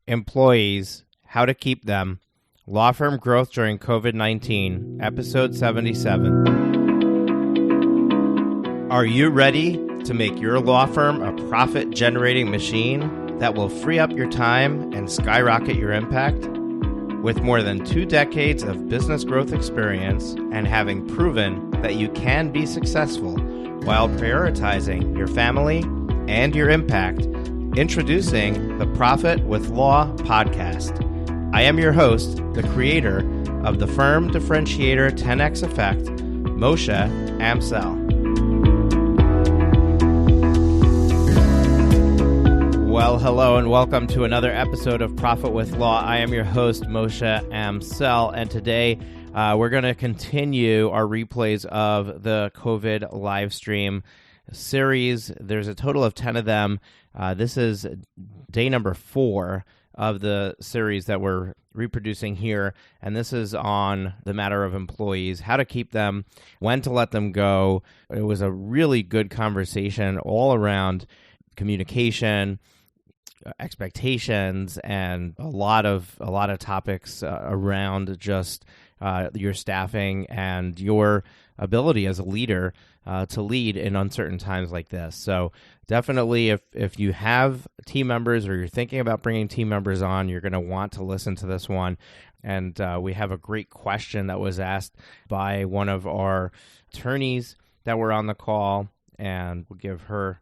Employees, How to Keep Them, Law Firm Growth During COVID-19, Episode 77. Are you ready to make your law firm a profit-generating machine that will free up your time and skyrocket your impact? With more than 2 decades of business growth experience and having proven that you can be successful while prioritizing your family and your impact, introducing the Profit with Law podcast. I am your host, the creator of the Firm Differentiator 10X Effect, Moshe Amsel. Well, hello and welcome to another episode of Profit with Law. I am your host, Moshe Amsel, and today we're going to continue our replays of the COVID live stream series. There's a total of 10 of them. This is day number 4 of the series that we're reproducing here, and this is on the matter of employees, how to keep them, when to let them go. It was a really good conversation all around communication, expectations, and a lot of topics around just your staffing and your ability as a leader to lead in uncertain times like this. So definitely, if you have team members or you're thinking about bringing team members on, you're going to want to listen to this one. And we have a great question that was asked by one of our attorneys that were on the call, and we'll give her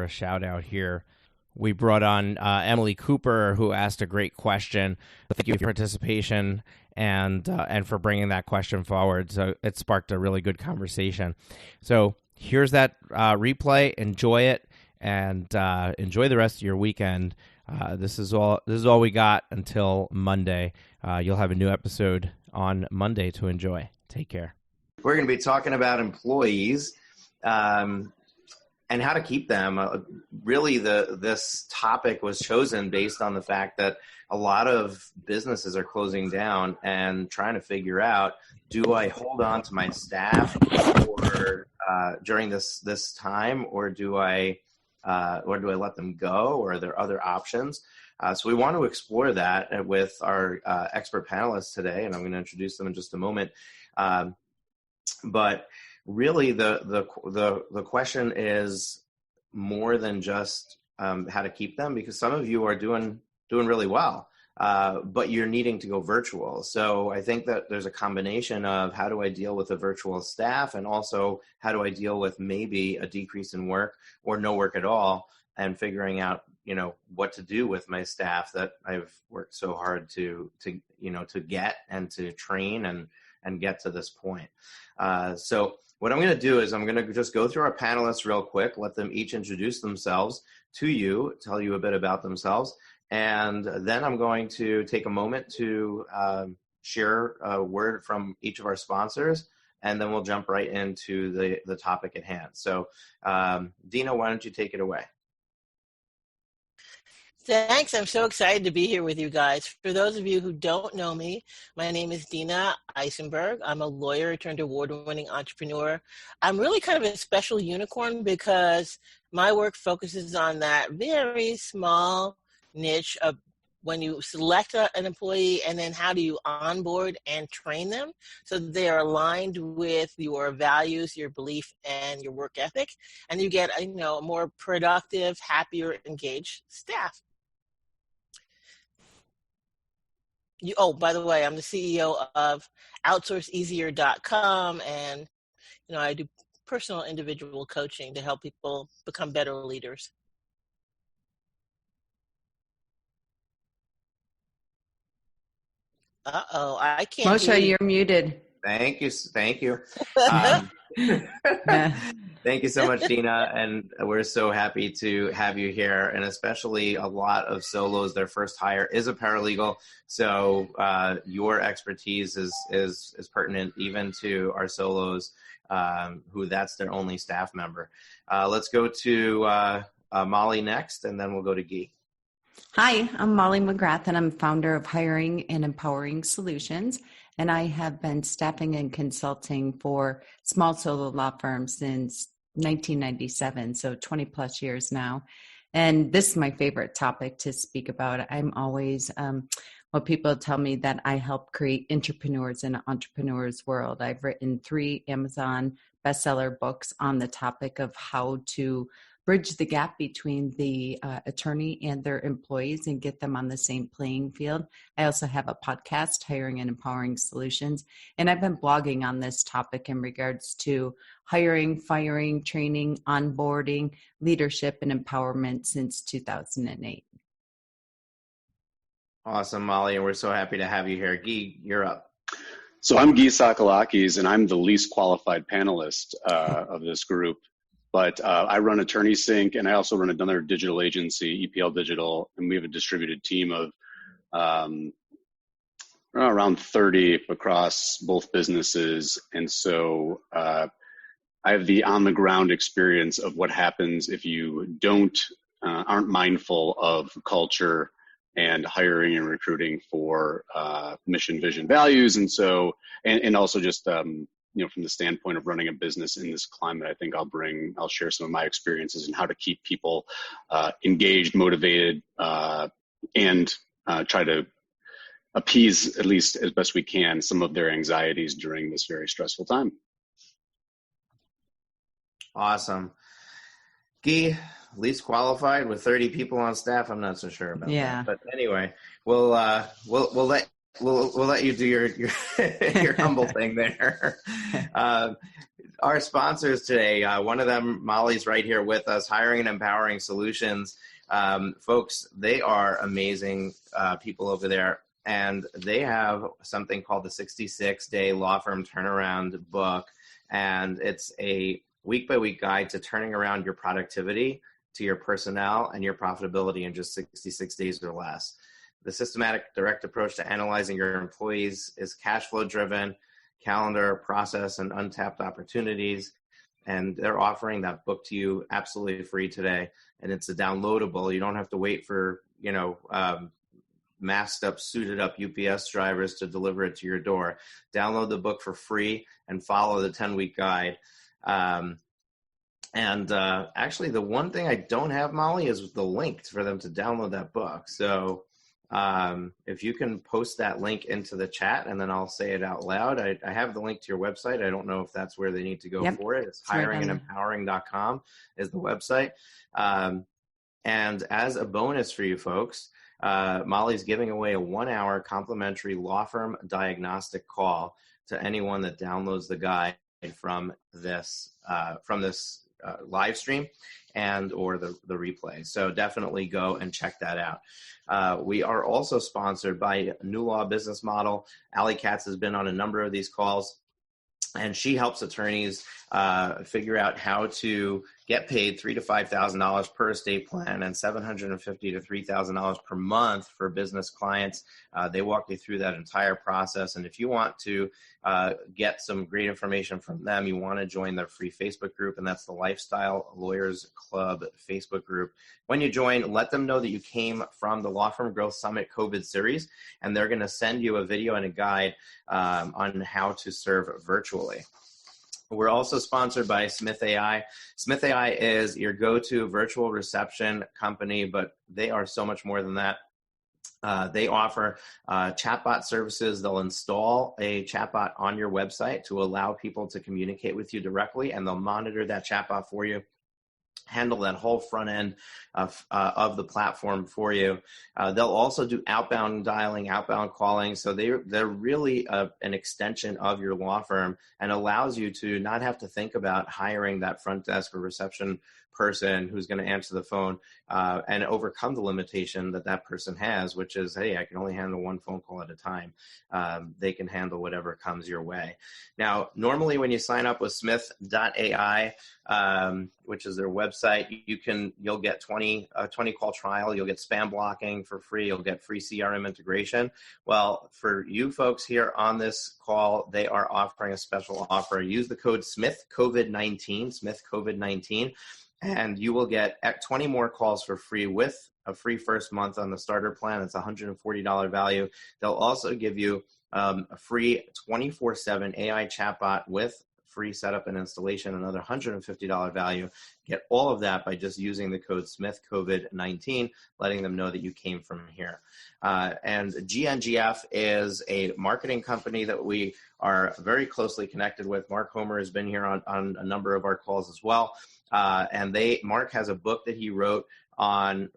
a shout out here. We brought on Emily Cooper, who asked a great question. Thank you for your participation and for bringing that question forward. So it sparked a really good conversation. So here's that replay. Enjoy it and enjoy the rest of your weekend. This is all we got until Monday. You'll have a new episode on Monday to enjoy. Take care. We're going to be talking about employees. And how to keep them. Really, this topic was chosen based on the fact that a lot of businesses are closing down and trying to figure out, do I hold on to my staff or during this time, or do I let them go, or are there other options? So we want to explore that with our expert panelists today, and I'm going to introduce them in just a moment. But really, the question is more than just how to keep them, because some of you are doing really well, but you're needing to go virtual. So I think that there's a combination of how do I deal with a virtual staff, and also how do I deal with maybe a decrease in work or no work at all, and figuring out what to do with my staff that I've worked so hard to get and to train and get to this point. So what I'm going to do is I'm going to just go through our panelists real quick, let them each introduce themselves to you, tell you a bit about themselves, and then I'm going to take a moment to share a word from each of our sponsors, and then we'll jump right into the topic at hand. So, Dina, why don't you take it away? Thanks. I'm so excited to be here with you guys. For those of you who don't know me, my name is Dina Eisenberg. I'm a lawyer turned award-winning entrepreneur. I'm really kind of a special unicorn because my work focuses on that very small niche of when you select an employee, and then how do you onboard and train them so that they are aligned with your values, your belief, and your work ethic, and you get a more productive, happier, engaged staff. By the way, I'm the CEO of OutsourceEasier.com, and I do personal individual coaching to help people become better leaders. I can't. Moshe, you're muted. Thank you. Thank you so much, Dina. And we're so happy to have you here. And especially a lot of solos, their first hire is a paralegal. So your expertise is pertinent even to our solos who that's their only staff member. Let's go to Molly next, and then we'll go to Guy. Hi, I'm Molly McGrath, and I'm founder of Hiring and Empowering Solutions. And I have been staffing and consulting for small solo law firms since 1997, so 20 plus years now. And this is my favorite topic to speak about. I'm always, well, people tell me that I help create entrepreneurs in an entrepreneur's world. I've written 3 Amazon bestseller books on the topic of how to bridge the gap between the attorney and their employees and get them on the same playing field. I also have a podcast, Hiring and Empowering Solutions, and I've been blogging on this topic in regards to hiring, firing, training, onboarding, leadership, and empowerment since 2008. Awesome, Molly, and we're so happy to have you here. Guy, you're up. So I'm Guy Tsakalakis, and I'm the least qualified panelist of this group. But I run Attorney Sync, and I also run another digital agency, EPL Digital, and we have a distributed team of around 30 across both businesses. And so I have the on-the-ground experience of what happens if you aren't mindful of culture and hiring and recruiting for mission, vision, values. And so, and also just, from the standpoint of running a business in this climate, I think I'll share some of my experiences and how to keep people engaged, motivated, and try to appease, at least as best we can, some of their anxieties during this very stressful time. Awesome. Guy, least qualified with 30 people on staff. I'm not so sure about that. But anyway, we'll let you do your your humble thing there. Our sponsors today, one of them, Molly's right here with us, Hiring and Empowering Solutions. Folks, they are amazing people over there, and they have something called the 66-Day Law Firm Turnaround book, and it's a week-by-week guide to turning around your productivity, to your personnel, and your profitability in just 66 days or less. The systematic, direct approach to analyzing your employees is cash flow driven, calendar, process, and untapped opportunities. And they're offering that book to you absolutely free today. And it's a downloadable. You don't have to wait for, masked up, suited up UPS drivers to deliver it to your door. Download the book for free and follow the 10-week guide. Actually, the one thing I don't have, Molly, is the link for them to download that book. So if you can post that link into the chat, and then I'll say it out loud. I have the link to your website. I don't know if that's where they need to go for it. It's hiringandempowering.com is the website. And as a bonus for you folks, Molly's giving away a 1-hour complimentary law firm diagnostic call to anyone that downloads the guide from this live stream and or the replay. So definitely go and check that out. We are also sponsored by New Law Business Model. Allie Katz has been on a number of these calls, and she helps attorneys figure out how to get paid $3,000 to $5,000 per estate plan and $750 to $3,000 per month for business clients. They walk you through that entire process. And if you want to get some great information from them, you want to join their free Facebook group, and that's the Lifestyle Lawyers Club Facebook group. When you join, let them know that you came from the Law Firm Growth Summit COVID series, and they're going to send you a video and a guide on how to serve virtually. We're also sponsored by Smith AI. Smith AI is your go-to virtual reception company, but they are so much more than that. They offer chatbot services. They'll install a chatbot on your website to allow people to communicate with you directly, and they'll monitor that chatbot for you, handle that whole front end of the platform for you. They'll also do outbound dialing, outbound calling. So they're really an extension of your law firm, and allows you to not have to think about hiring that front desk or reception person who's going to answer the phone and overcome the limitation that person has, which is, hey, I can only handle one phone call at a time. They can handle whatever comes your way. Now, normally when you sign up with Smith.ai, which is their website, you'll get 20 call trial. You'll get spam blocking for free. You'll get free CRM integration. Well, for you folks here on this call, they are offering a special offer. Use the code SmithCovid19, and you will get 20 more calls for free with a free first month on the starter plan. It's $140 value. They'll also give you a free 24/7 AI chatbot with free setup and installation, another $150 value. Get all of that by just using the code SmithCovid19, letting them know that you came from here. And GNGF is a marketing company that we are very closely connected with. Mark Homer has been here on a number of our calls as well. And Mark has a book that he wrote on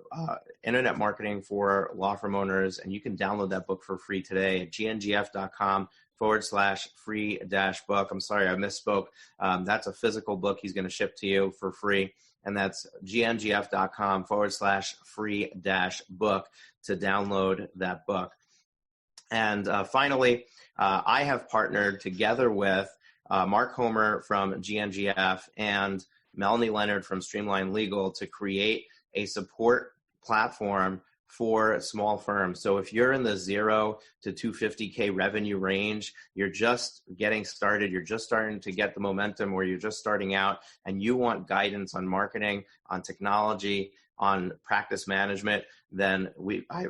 internet marketing for law firm owners, and you can download that book for free today at gngf.com/free-book. I'm sorry, I misspoke. That's a physical book he's going to ship to you for free, and that's gngf.com/free-book to download that book. And finally, I have partnered together with Mark Homer from GNGF and Melanie Leonard from Streamline Legal to create a support platform for small firms. So if you're in the 0 to 250K revenue range, you're just getting started, you're just starting to get the momentum, or you're just starting out and you want guidance on marketing, on technology, on practice management, then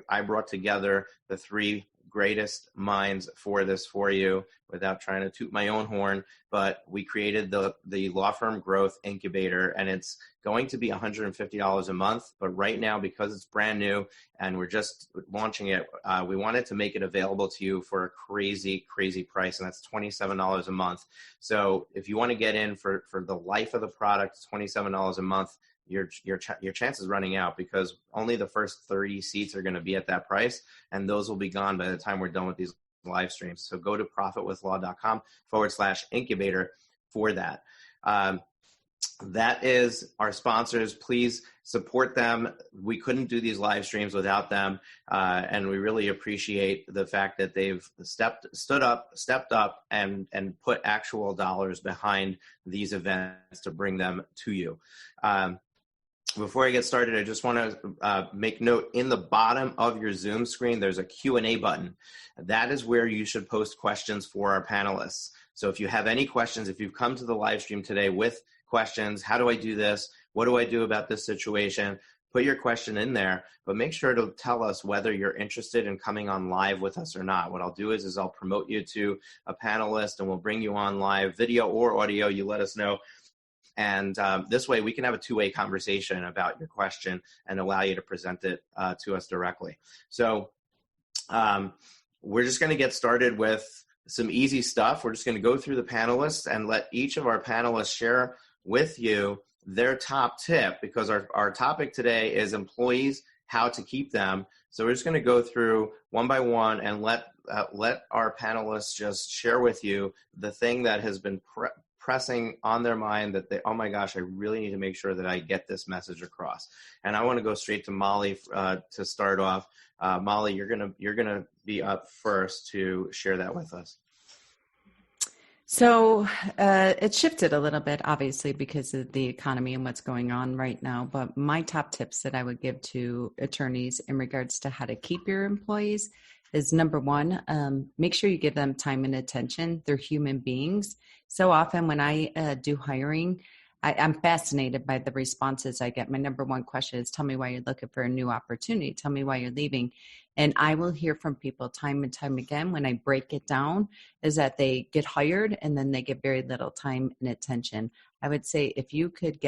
I brought together the 3 greatest minds for this for you without trying to toot my own horn, but we created the Law Firm Growth Incubator, and it's going to be $150 a month. But right now, because it's brand new and we're just launching it, we wanted to make it available to you for a crazy, crazy price, and that's $27 a month. So if you want to get in for the life of the product, it's $27 a month. Your chance is running out because only the first 30 seats are going to be at that price, and those will be gone by the time we're done with these live streams. So go to profitwithlaw.com/incubator for that. That is our sponsors. Please support them. We couldn't do these live streams without them, and we really appreciate the fact that they've stepped up, and put actual dollars behind these events to bring them to you. Before I get started, I just want to make note, in the bottom of your Zoom screen, there's a Q&A button. That is where you should post questions for our panelists. So if you have any questions, if you've come to the live stream today with questions, how do I do this? What do I do about this situation? Put your question in there, but make sure to tell us whether you're interested in coming on live with us or not. What I'll do is I'll promote you to a panelist, and we'll bring you on live, video or audio. You let us know. And this way we can have a two-way conversation about your question and allow you to present it to us directly. So we're just going to get started with some easy stuff. We're just going to go through the panelists and let each of our panelists share with you their top tip, because our topic today is employees, how to keep them. So we're just going to go through one by one and let our panelists just share with you the thing that has been pressing on their mind, that they, oh my gosh, I really need to make sure that I get this message across. And I want to go straight to Molly to start off. Molly, you're gonna be up first to share that with us. So it shifted a little bit, obviously, because of the economy and what's going on right now. But my top tips that I would give to attorneys in regards to how to keep your employees is, number one, make sure you give them time and attention. They're human beings. So often when I do hiring, I'm fascinated by the responses I get. My number one question is, tell me why you're looking for a new opportunity. Tell me why you're leaving. And I will hear from people time and time again, when I break it down, is that they get hired and then they get very little time and attention. I would say if you could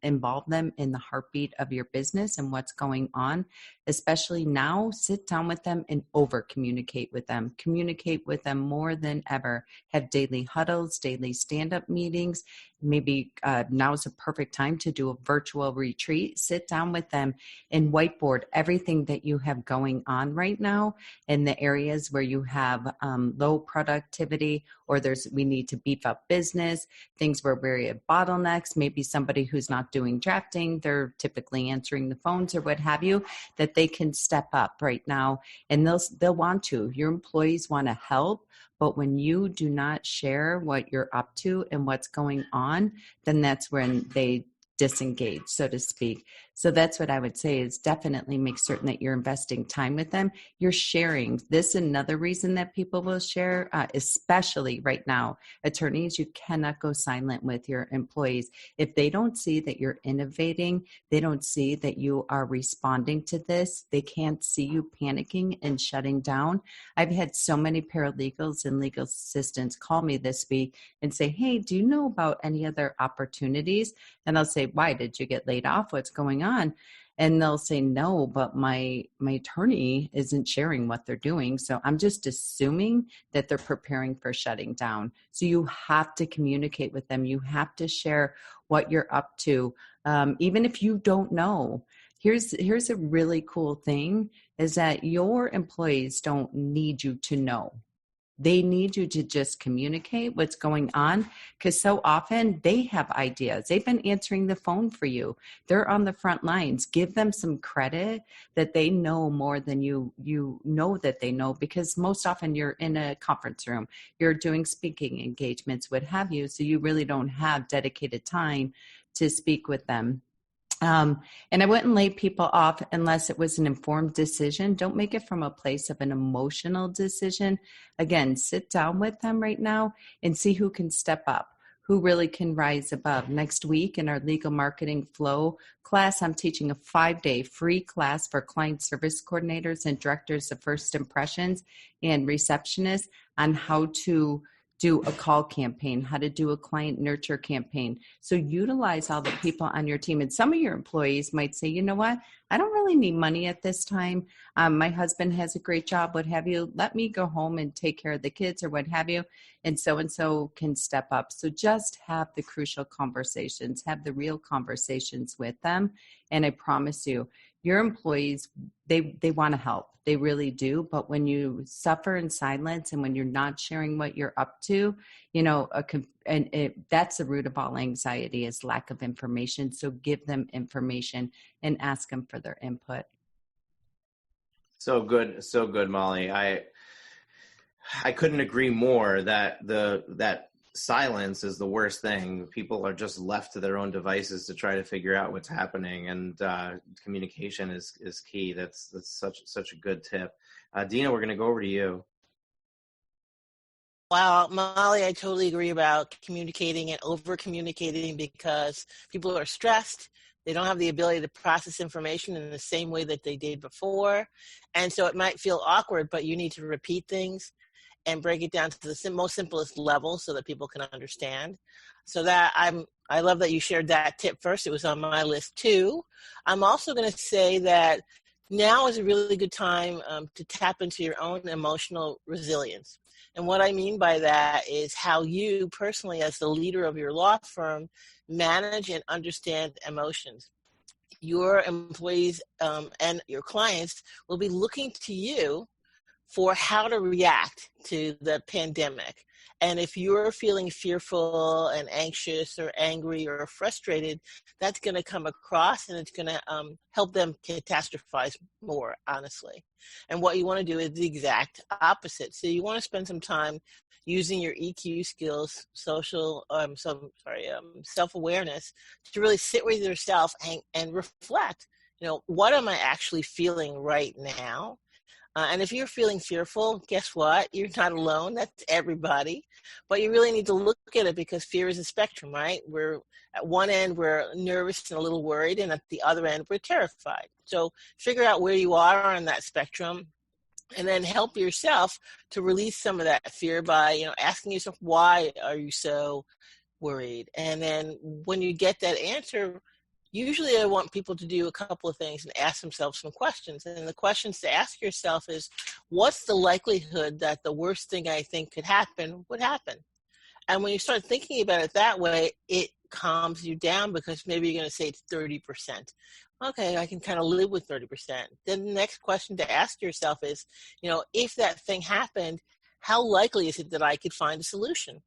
involve them in the heartbeat of your business and what's going on, especially now, sit down with them and over communicate with them. Communicate with them more than ever. Have daily huddles, daily stand-up meetings. Maybe now is a perfect time to do a virtual retreat. Sit down with them and whiteboard everything that you have going on right now in the areas where you have low productivity, or we need to beef up business, things where we're at bottlenecks, maybe somebody who's not doing drafting, they're typically answering the phones or what have you, that they can step up right now, and they'll want to. Your employees want to help, but when you do not share what you're up to and what's going on, then that's when they disengaged, so to speak. So that's what I would say is definitely make certain that you're investing time with them. You're sharing. This is another reason that people will share, especially right now. Attorneys, you cannot go silent with your employees. If they don't see that you're innovating, they don't see that you are responding to this, they can't see you panicking and shutting down. I've had so many paralegals and legal assistants call me this week and say, hey, do you know about any other opportunities? And I'll say, why, did you get laid off? What's going on? And they'll say, no, but my attorney isn't sharing what they're doing. So I'm just assuming that they're preparing for shutting down. So you have to communicate with them. You have to share what you're up to. Even if you don't know, here's a really cool thing is that your employees don't need you to know. They need you to just communicate what's going on, because so often they have ideas. They've been answering the phone for you. They're on the front lines. Give them some credit that they know more than you know that they know, because most often you're in a conference room, you're doing speaking engagements, what have you, so you really don't have dedicated time to speak with them. And I wouldn't lay people off unless it was an informed decision. Don't make it from a place of an emotional decision. Again, sit down with them right now and see who can step up, who really can rise above. Next week in our legal marketing flow class, I'm teaching a 5-day free class for client service coordinators and directors of first impressions and receptionists on how to do a call campaign, how to do a client nurture campaign. So utilize all the people on your team. And some of your employees might say, you know what, I don't really need money at this time. My husband has a great job, what have you. Let me go home and take care of the kids or what have you. And so can step up. So just have the crucial conversations, have the real conversations with them. And I promise you, your employees, they want to help. They really do. But when you suffer in silence and when you're not sharing what you're up to, that's the root of all anxiety is lack of information. So give them information and ask them for their input. So good, Molly. I couldn't agree more that that silence is the worst thing. People are just left to their own devices to try to figure out what's happening, and communication is key. That's such a good tip. Dina, we're going to go over to you. Wow, Molly, I totally agree about communicating and over communicating, because people are stressed. They don't have the ability to process information in the same way that they did before. And so it might feel awkward, but you need to repeat things and break it down to the most simplest level so that people can understand. So that I love that you shared that tip first. It was on my list too. I'm also going to say that now is a really good time to tap into your own emotional resilience. And what I mean by that is how you personally, as the leader of your law firm, manage and understand emotions. Your employees and your clients will be looking to you for how to react to the pandemic. And if you're feeling fearful and anxious or angry or frustrated, that's going to come across, and it's going to help them catastrophize more, honestly. And what you want to do is the exact opposite. So you want to spend some time using your EQ skills, self-awareness, to really sit with yourself and reflect, what am I actually feeling right now? And if you're feeling fearful, guess what? You're not alone. That's everybody. But you really need to look at it, because fear is a spectrum, right? We're at one end, we're nervous and a little worried, and at the other end, we're terrified. So figure out where you are on that spectrum, and then help yourself to release some of that fear by, asking yourself, why are you so worried? And then when you get that answer, usually I want people to do a couple of things and ask themselves some questions. And the questions to ask yourself is, what's the likelihood that the worst thing I think could happen would happen? And when you start thinking about it that way, it calms you down, because maybe you're going to say it's 30%. Okay, I can kind of live with 30%. Then the next question to ask yourself is, if that thing happened, how likely is it that I could find a solution?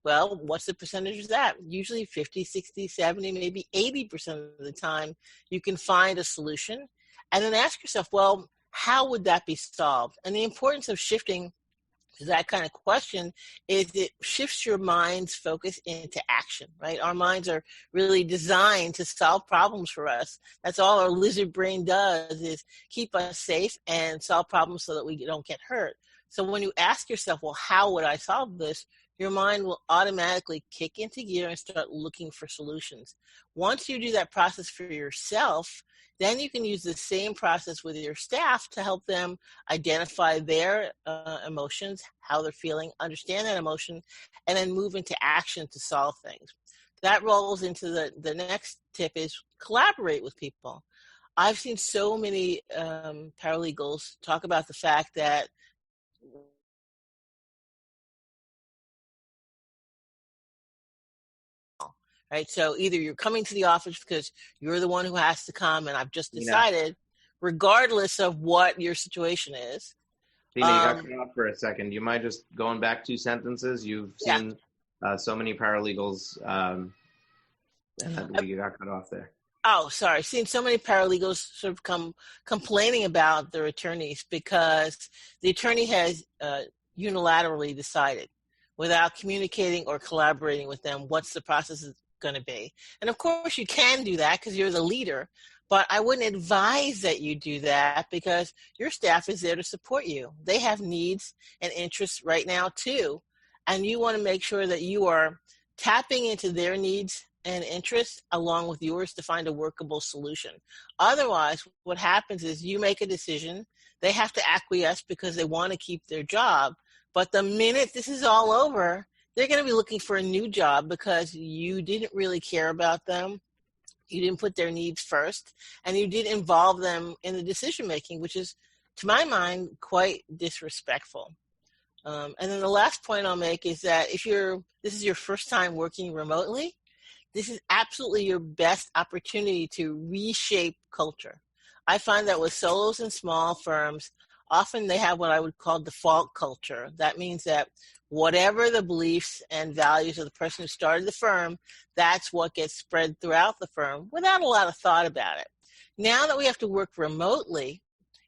Well, what's the percentage of that? Usually 50, 60, 70, maybe 80% of the time you can find a solution. And then ask yourself, well, how would that be solved? And the importance of shifting that kind of question is it shifts your mind's focus into action, right? Our minds are really designed to solve problems for us. That's all our lizard brain does, is keep us safe and solve problems so that we don't get hurt. So when you ask yourself, well, how would I solve this? Your mind will automatically kick into gear and start looking for solutions. Once you do that process for yourself, then you can use the same process with your staff to help them identify their emotions, how they're feeling, understand that emotion, and then move into action to solve things. That rolls into the next tip is collaborate with people. I've seen so many paralegals talk about the fact that right? So either you're coming to the office because you're the one who has to come and I've just decided, regardless of what your situation is. Dina, you got cut off for a second. Do you mind just going back 2 sentences? You've seen so many paralegals and you got cut off there. Oh, sorry. Seen so many paralegals sort of complaining about their attorneys because the attorney has unilaterally decided without communicating or collaborating with them what's the process is going to be. And of course you can do that because you're the leader, but I wouldn't advise that you do that because your staff is there to support you. They have needs and interests right now too. And you want to make sure that you are tapping into their needs and interests along with yours to find a workable solution. Otherwise, what happens is you make a decision, they have to acquiesce because they want to keep their job. But the minute this is all over, they're going to be looking for a new job because you didn't really care about them. You didn't put their needs first, and you didn't involve them in the decision-making, which is, to my mind, quite disrespectful. And then the last point I'll make is that if this is your first time working remotely, this is absolutely your best opportunity to reshape culture. I find that with solos and small firms, often they have what I would call default culture. That means that whatever the beliefs and values of the person who started the firm, that's what gets spread throughout the firm without a lot of thought about it. Now that we have to work remotely,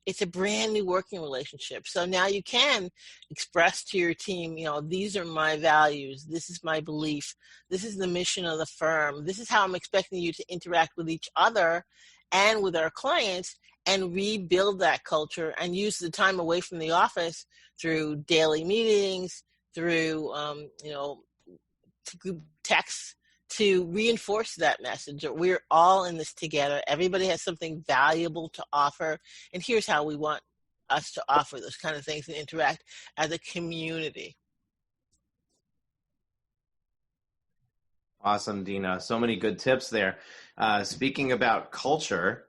it's a brand new working relationship. So now you can express to your team, these are my values. This is my belief. This is the mission of the firm. This is how I'm expecting you to interact with each other and with our clients, and rebuild that culture and use the time away from the office through daily meetings, through, group texts to reinforce that message that we're all in this together. Everybody has something valuable to offer. And here's how we want us to offer those kind of things and interact as a community. Awesome, Dina. So many good tips there. Speaking about culture,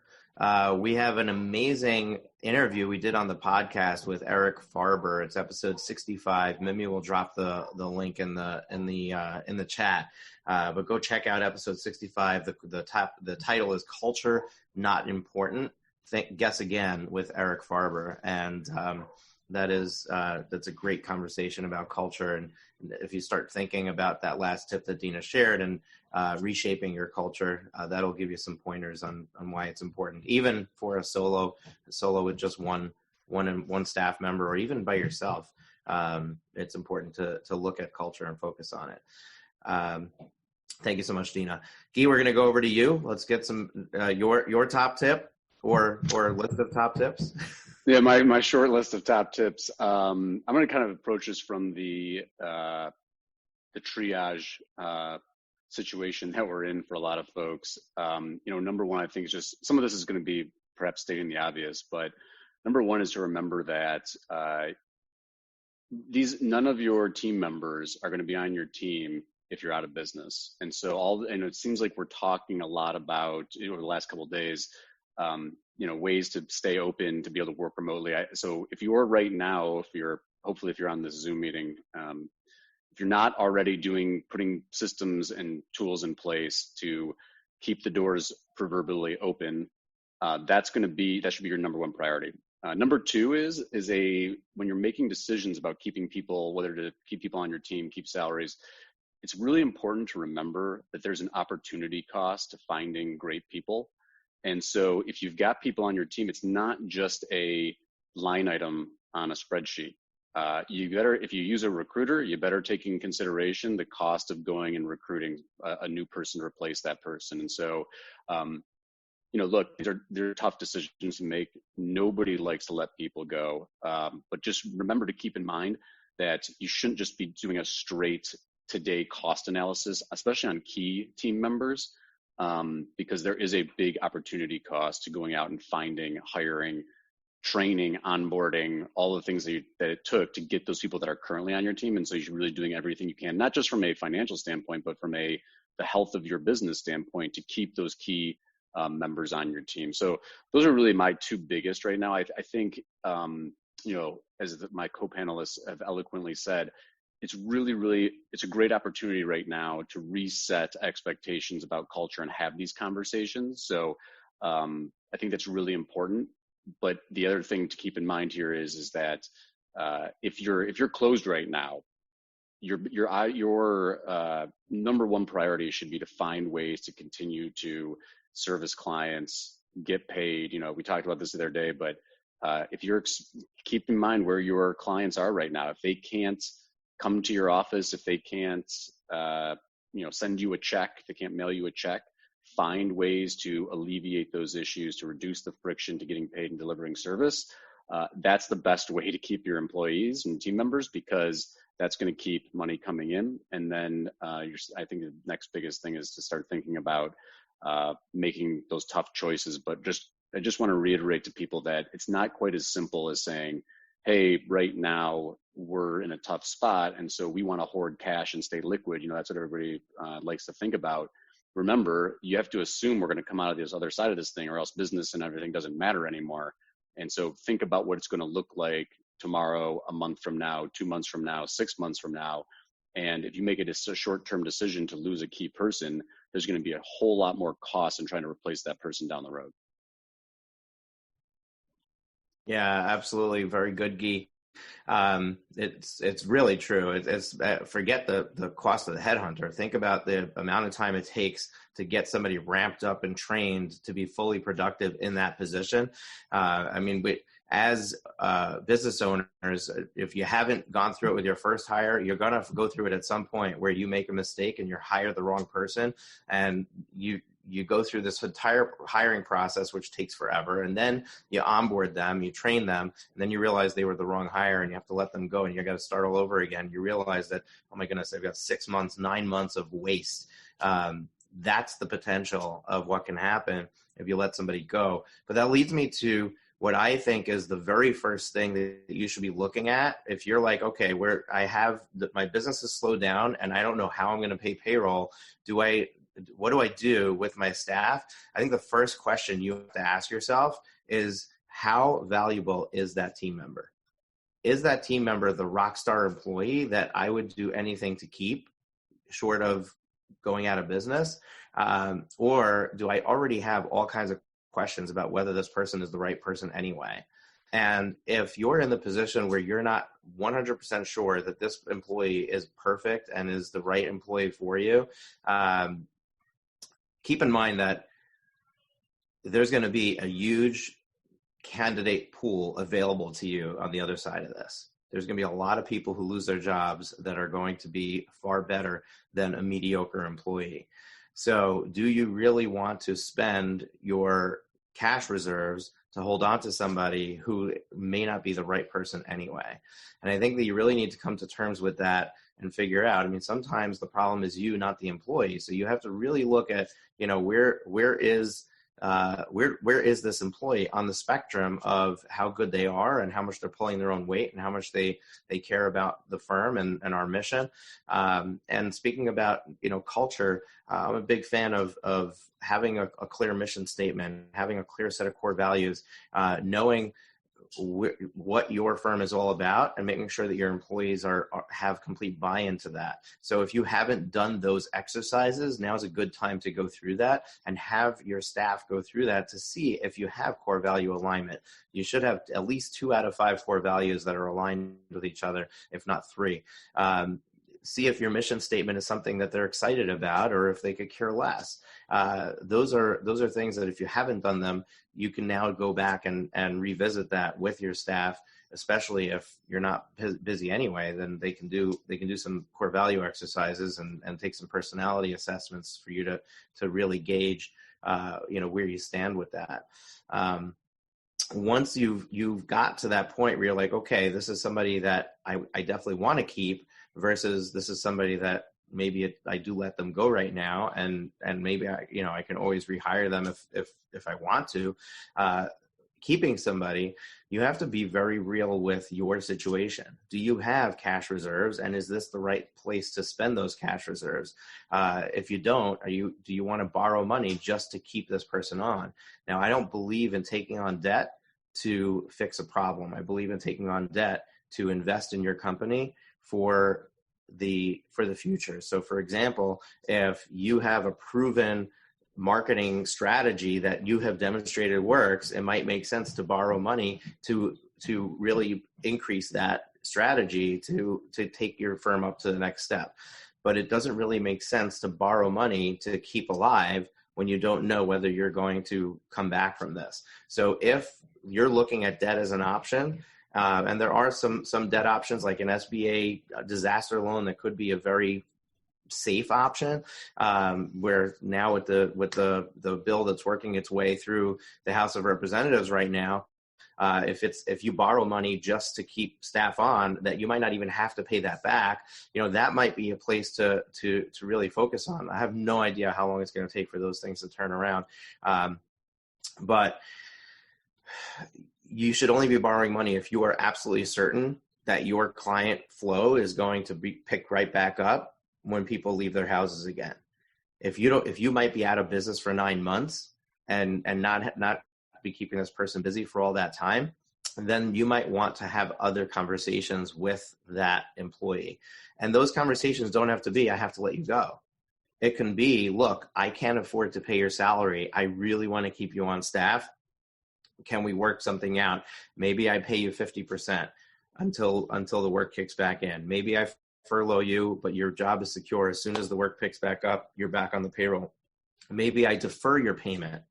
we have an amazing interview we did on the podcast with Eric Farber. It's episode 65. Mimi will drop the link in the chat. But go check out episode 65. The title is Culture Not Important. Guess Again with Eric Farber. And that's a great conversation about culture. And if you start thinking about that last tip that Dina shared and reshaping your culture, that'll give you some pointers on why it's important, even for a solo with just one staff member, or even by yourself. It's important to look at culture and focus on it. Thank you so much, Dina. Guy, we're going to go over to you. Let's get some your top tip or list of top tips. Yeah, my short list of top tips. I'm going to kind of approach this from the triage situation that we're in for a lot of folks. Number one, I think is just some of this is going to be perhaps stating the obvious, but number one is to remember that none of your team members are going to be on your team if you're out of business. And so it seems like we're talking a lot about over the last couple of days, ways to stay open, to be able to work remotely. So if you're right now, hopefully if you're on this Zoom meeting, if you're not already putting systems and tools in place to keep the doors proverbially open, that should be your number one priority. Number two is when you're making decisions about keeping people, whether to keep people on your team, keep salaries, it's really important to remember that there's an opportunity cost to finding great people. And so if you've got people on your team, it's not just a line item on a spreadsheet. if you use a recruiter, you better take in consideration the cost of going and recruiting a new person to replace that person. And so, look, they're tough decisions to make. Nobody likes to let people go. But just remember to keep in mind that you shouldn't just be doing a straight today cost analysis, especially on key team members, because there is a big opportunity cost to going out and finding, hiring, training, onboarding, all the things that it took to get those people that are currently on your team. And so you're really doing everything you can, not just from a financial standpoint, but from the health of your business standpoint, to keep those key members on your team. So those are really my two biggest right now. I think, as my co-panelists have eloquently said, it's a great opportunity right now to reset expectations about culture and have these conversations. So I think that's really important. But the other thing to keep in mind here is that if you're closed right now, your number one priority should be to find ways to continue to service clients, get paid. We talked about this the other day, but if keep in mind where your clients are right now. If they can't come to your office, if they can't send you a check, if they can't mail you a check, find ways to alleviate those issues, to reduce the friction to getting paid and delivering service. That's the best way to keep your employees and team members, because that's going to keep money coming in. And then I think the next biggest thing is to start thinking about making those tough choices. But I just want to reiterate to people that it's not quite as simple as saying, hey, right now we're in a tough spot, and so we want to hoard cash and stay liquid. That's what everybody likes to think about. Remember, you have to assume we're going to come out of this other side of this thing, or else business and everything doesn't matter anymore. And so think about what it's going to look like tomorrow, a month from now, 2 months from now, 6 months from now. And if you make it a short-term decision to lose a key person, there's going to be a whole lot more cost in trying to replace that person down the road. Yeah, absolutely. Very good, Guy. It's really true. It's forget the cost of the headhunter. Think about the amount of time it takes to get somebody ramped up and trained to be fully productive in that position. As business owners, if you haven't gone through it with your first hire, you're going to go through it at some point where you make a mistake and you hire the wrong person, and you go through this entire hiring process, which takes forever. And then you onboard them, you train them, and then you realize they were the wrong hire and you have to let them go and you got to start all over again. You realize that, oh my goodness, I've got 6 months, 9 months of waste. That's the potential of what can happen if you let somebody go. But that leads me to what I think is the very first thing that you should be looking at. If you're like, okay, my business is slowed down and I don't know how I'm going to pay payroll, what do I do with my staff? I think the first question you have to ask yourself is, how valuable is that team member? Is that team member the rock star employee that I would do anything to keep short of going out of business? Or do I already have all kinds of questions about whether this person is the right person anyway? And if you're in the position where you're not 100% sure that this employee is perfect and is the right employee for you, keep in mind that there's going to be a huge candidate pool available to you on the other side of this. There's going to be a lot of people who lose their jobs that are going to be far better than a mediocre employee. So do you really want to spend your cash reserves to hold on to somebody who may not be the right person anyway? And I think that you really need to come to terms with that and figure out, sometimes the problem is you, not the employee. So you have to really look at, where is this employee on the spectrum of how good they are and how much they're pulling their own weight and how much they care about the firm and our mission. And speaking about, culture, I'm a big fan of having a clear mission statement, having a clear set of core values, knowing what your firm is all about, and making sure that your employees have complete buy-in to that. So if you haven't done those exercises, now is a good time to go through that and have your staff go through that to see if you have core value alignment. You should have at least 2 out of 5 core values that are aligned with each other, if not 3. See if your mission statement is something that they're excited about, or if they could care less. Those are things that if you haven't done them, you can now go back and revisit that with your staff especially if you're not busy anyway, then they can do some core value exercises and take some personality assessments for you to really gauge, where you stand with that. Once you've got to that point where you're like, okay, this is somebody that I definitely want to keep, versus this is somebody that maybe I do let them go right now, and maybe I can always rehire them if I want to. Keeping somebody, you have to be very real with your situation. Do you have cash reserves, and is this the right place to spend those cash reserves? If you don't, do you want to borrow money just to keep this person on? Now, I don't believe in taking on debt to fix a problem. I believe in taking on debt to invest in your company for the future. So, for example, if you have a proven marketing strategy that you have demonstrated works, it might make sense to borrow money to really increase that strategy to take your firm up to the next step. But it doesn't really make sense to borrow money to keep alive when you don't know whether you're going to come back from this. So if you're looking at debt as an option, and there are some debt options like an SBA disaster loan that could be a very safe option, where now with the bill that's working its way through the House of Representatives right now, if you borrow money just to keep staff on, that you might not even have to pay that back, that might be a place to really focus on. I have no idea how long it's going to take for those things to turn around, but you should only be borrowing money if you are absolutely certain that your client flow is going to be picked right back up when people leave their houses again. If you might be out of business for 9 months and not be keeping this person busy for all that time, then you might want to have other conversations with that employee. And those conversations don't have to be, I have to let you go. It can be, look, I can't afford to pay your salary. I really want to keep you on staff. Can we work something out? Maybe I pay you 50% until the work kicks back in. Maybe I furlough you, but your job is secure. As soon as the work picks back up, you're back on the payroll. Maybe I defer your payment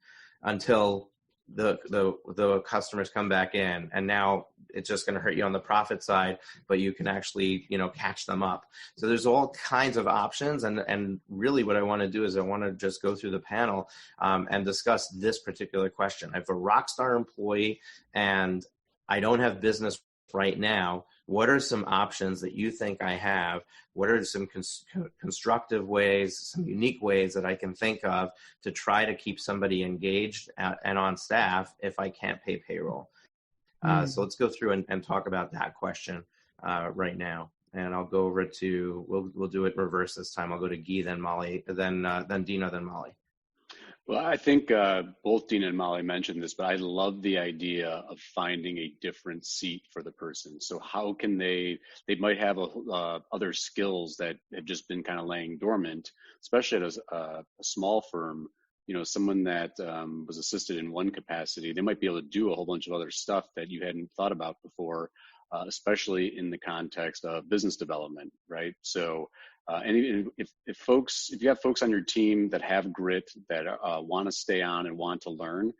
until the customers come back in, and now it's just going to hurt you on the profit side, but you can actually catch them up. So there's all kinds of options, and really what I want to do is I want to just go through the panel and discuss this particular question. I have a rock star employee and I don't have business right now. What are some options that you think I have? What are some constructive ways, some unique ways that I can think of to try to keep somebody engaged and on staff if I can't pay payroll? So let's go through and talk about that question right now. And I'll go over to, we'll do it reverse this time. I'll go to Guy, then Molly, then Dina, then Molly. Well, I think both Dina and Molly mentioned this, but I love the idea of finding a different seat for the person. So how can they might have other skills that have just been kind of laying dormant, especially at a small firm. Someone that was assisted in one capacity, they might be able to do a whole bunch of other stuff that you hadn't thought about before, especially in the context of business development, right? So, and if you have folks on your team that have grit, that want to stay on and want to learn,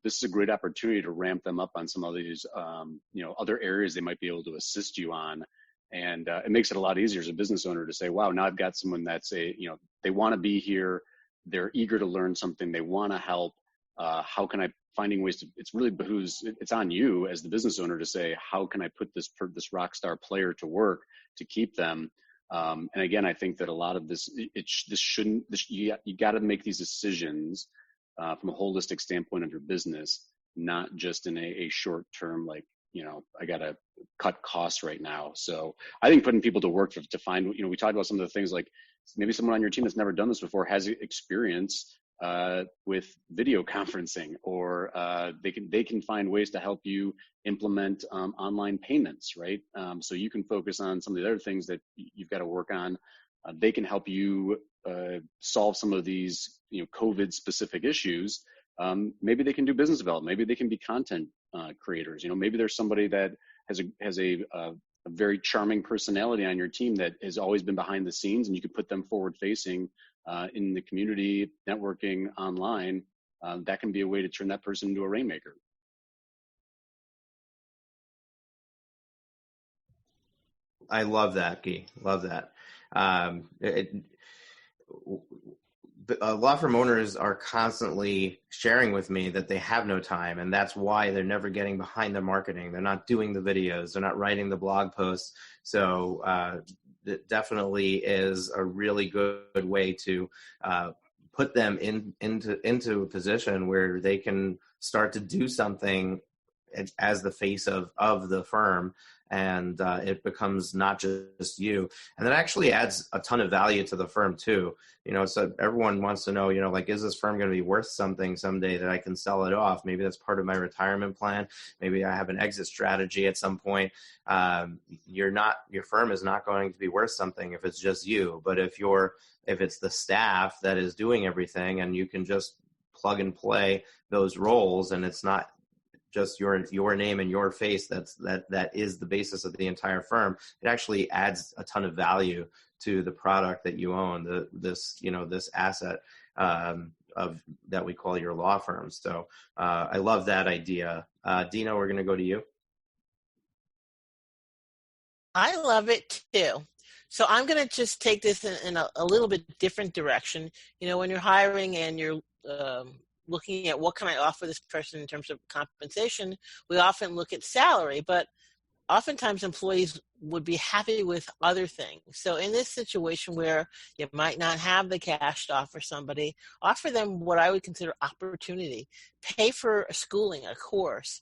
this is a great opportunity to ramp them up on some of these, other areas they might be able to assist you on. And it makes it a lot easier as a business owner to say, wow, now I've got someone that's they want to be here. They're eager to learn something. They want to help. How can I finding ways to? It's on you as the business owner to say, how can I put this rock star player to work to keep them? And again, I think that a lot of this, you got to make these decisions from a holistic standpoint of your business, not just in a short term, like, I got to cut costs right now. So I think putting people to work to find, we talked about some of the things like maybe someone on your team that's never done this before has experience with video conferencing, or they can find ways to help you implement online payments, right? So you can focus on some of the other things that you've got to work on. They can help you solve some of these COVID specific issues. Maybe they can do business development. Maybe they can be content creators. Maybe there's somebody that has a very charming personality on your team that has always been behind the scenes, and you could put them forward facing in the community, networking, online. That can be a way to turn that person into a rainmaker. I love that, Guy. Love that. Law firm owners are constantly sharing with me that they have no time, and that's why they're never getting behind the marketing. They're not doing the videos. They're not writing the blog posts. So it definitely is a really good way to put them into a position where they can start to do something as the face of the firm, and it becomes not just you. And that actually adds a ton of value to the firm too. So everyone wants to know, like, is this firm going to be worth something someday that I can sell it off? Maybe that's part of my retirement plan. Maybe I have an exit strategy at some point. Your firm is not going to be worth something if it's just you. But if it's the staff that is doing everything, and you can just plug and play those roles, and it's not just your name and your face that is the basis of the entire firm, it actually adds a ton of value to the product that you own, this asset of that we call your law firm. So I love that idea. Dina, we're going to go to you. I love it too. So I'm going to just take this in a little bit different direction. When you're hiring and you're looking at what can I offer this person in terms of compensation, we often look at salary, but oftentimes employees would be happy with other things. So in this situation where you might not have the cash to offer somebody, offer them what I would consider opportunity. Pay for a schooling, a course,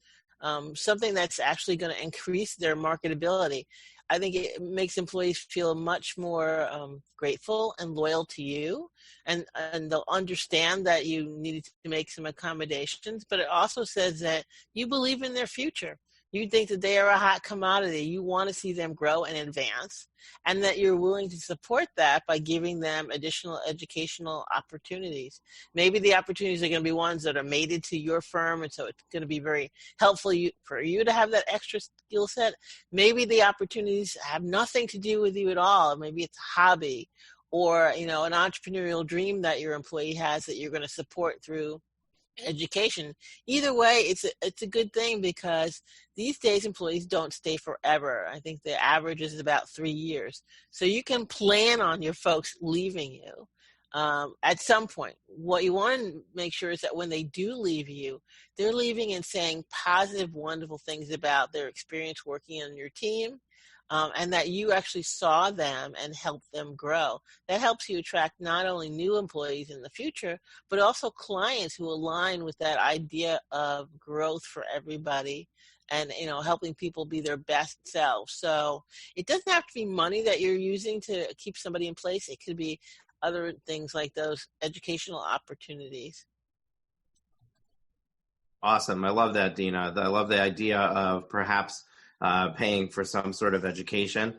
something that's actually going to increase their marketability. I think it makes employees feel much more grateful and loyal to you, and they'll understand that you needed to make some accommodations, but it also says that you believe in their future. You think that they are a hot commodity. You want to see them grow and advance, and that you're willing to support that by giving them additional educational opportunities. Maybe the opportunities are going to be ones that are mated to your firm, and so it's going to be very helpful for you to have that extra skill set. Maybe the opportunities have nothing to do with you at all. Maybe it's a hobby or an entrepreneurial dream that your employee has that you're going to support through education. Either way, it's a good thing, because these days employees don't stay forever. I think the average is about 3 years. So you can plan on your folks leaving you at some point. What you want to make sure is that when they do leave you, they're leaving and saying positive, wonderful things about their experience working on your team. And that you actually saw them and helped them grow. That helps you attract not only new employees in the future, but also clients who align with that idea of growth for everybody and, helping people be their best selves. So it doesn't have to be money that you're using to keep somebody in place. It could be other things like those educational opportunities. Awesome. I love that, Dina. I love the idea of perhaps paying for some sort of education,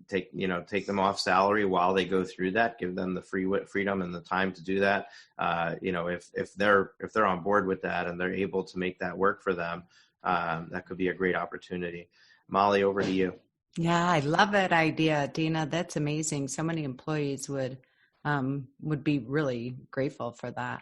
take them off salary while they go through that, give them the freedom and the time to do that. If they're on board with that and they're able to make that work for them, that could be a great opportunity. Molly, over to you. Yeah, I love that idea, Dina. That's amazing. So many employees would be really grateful for that.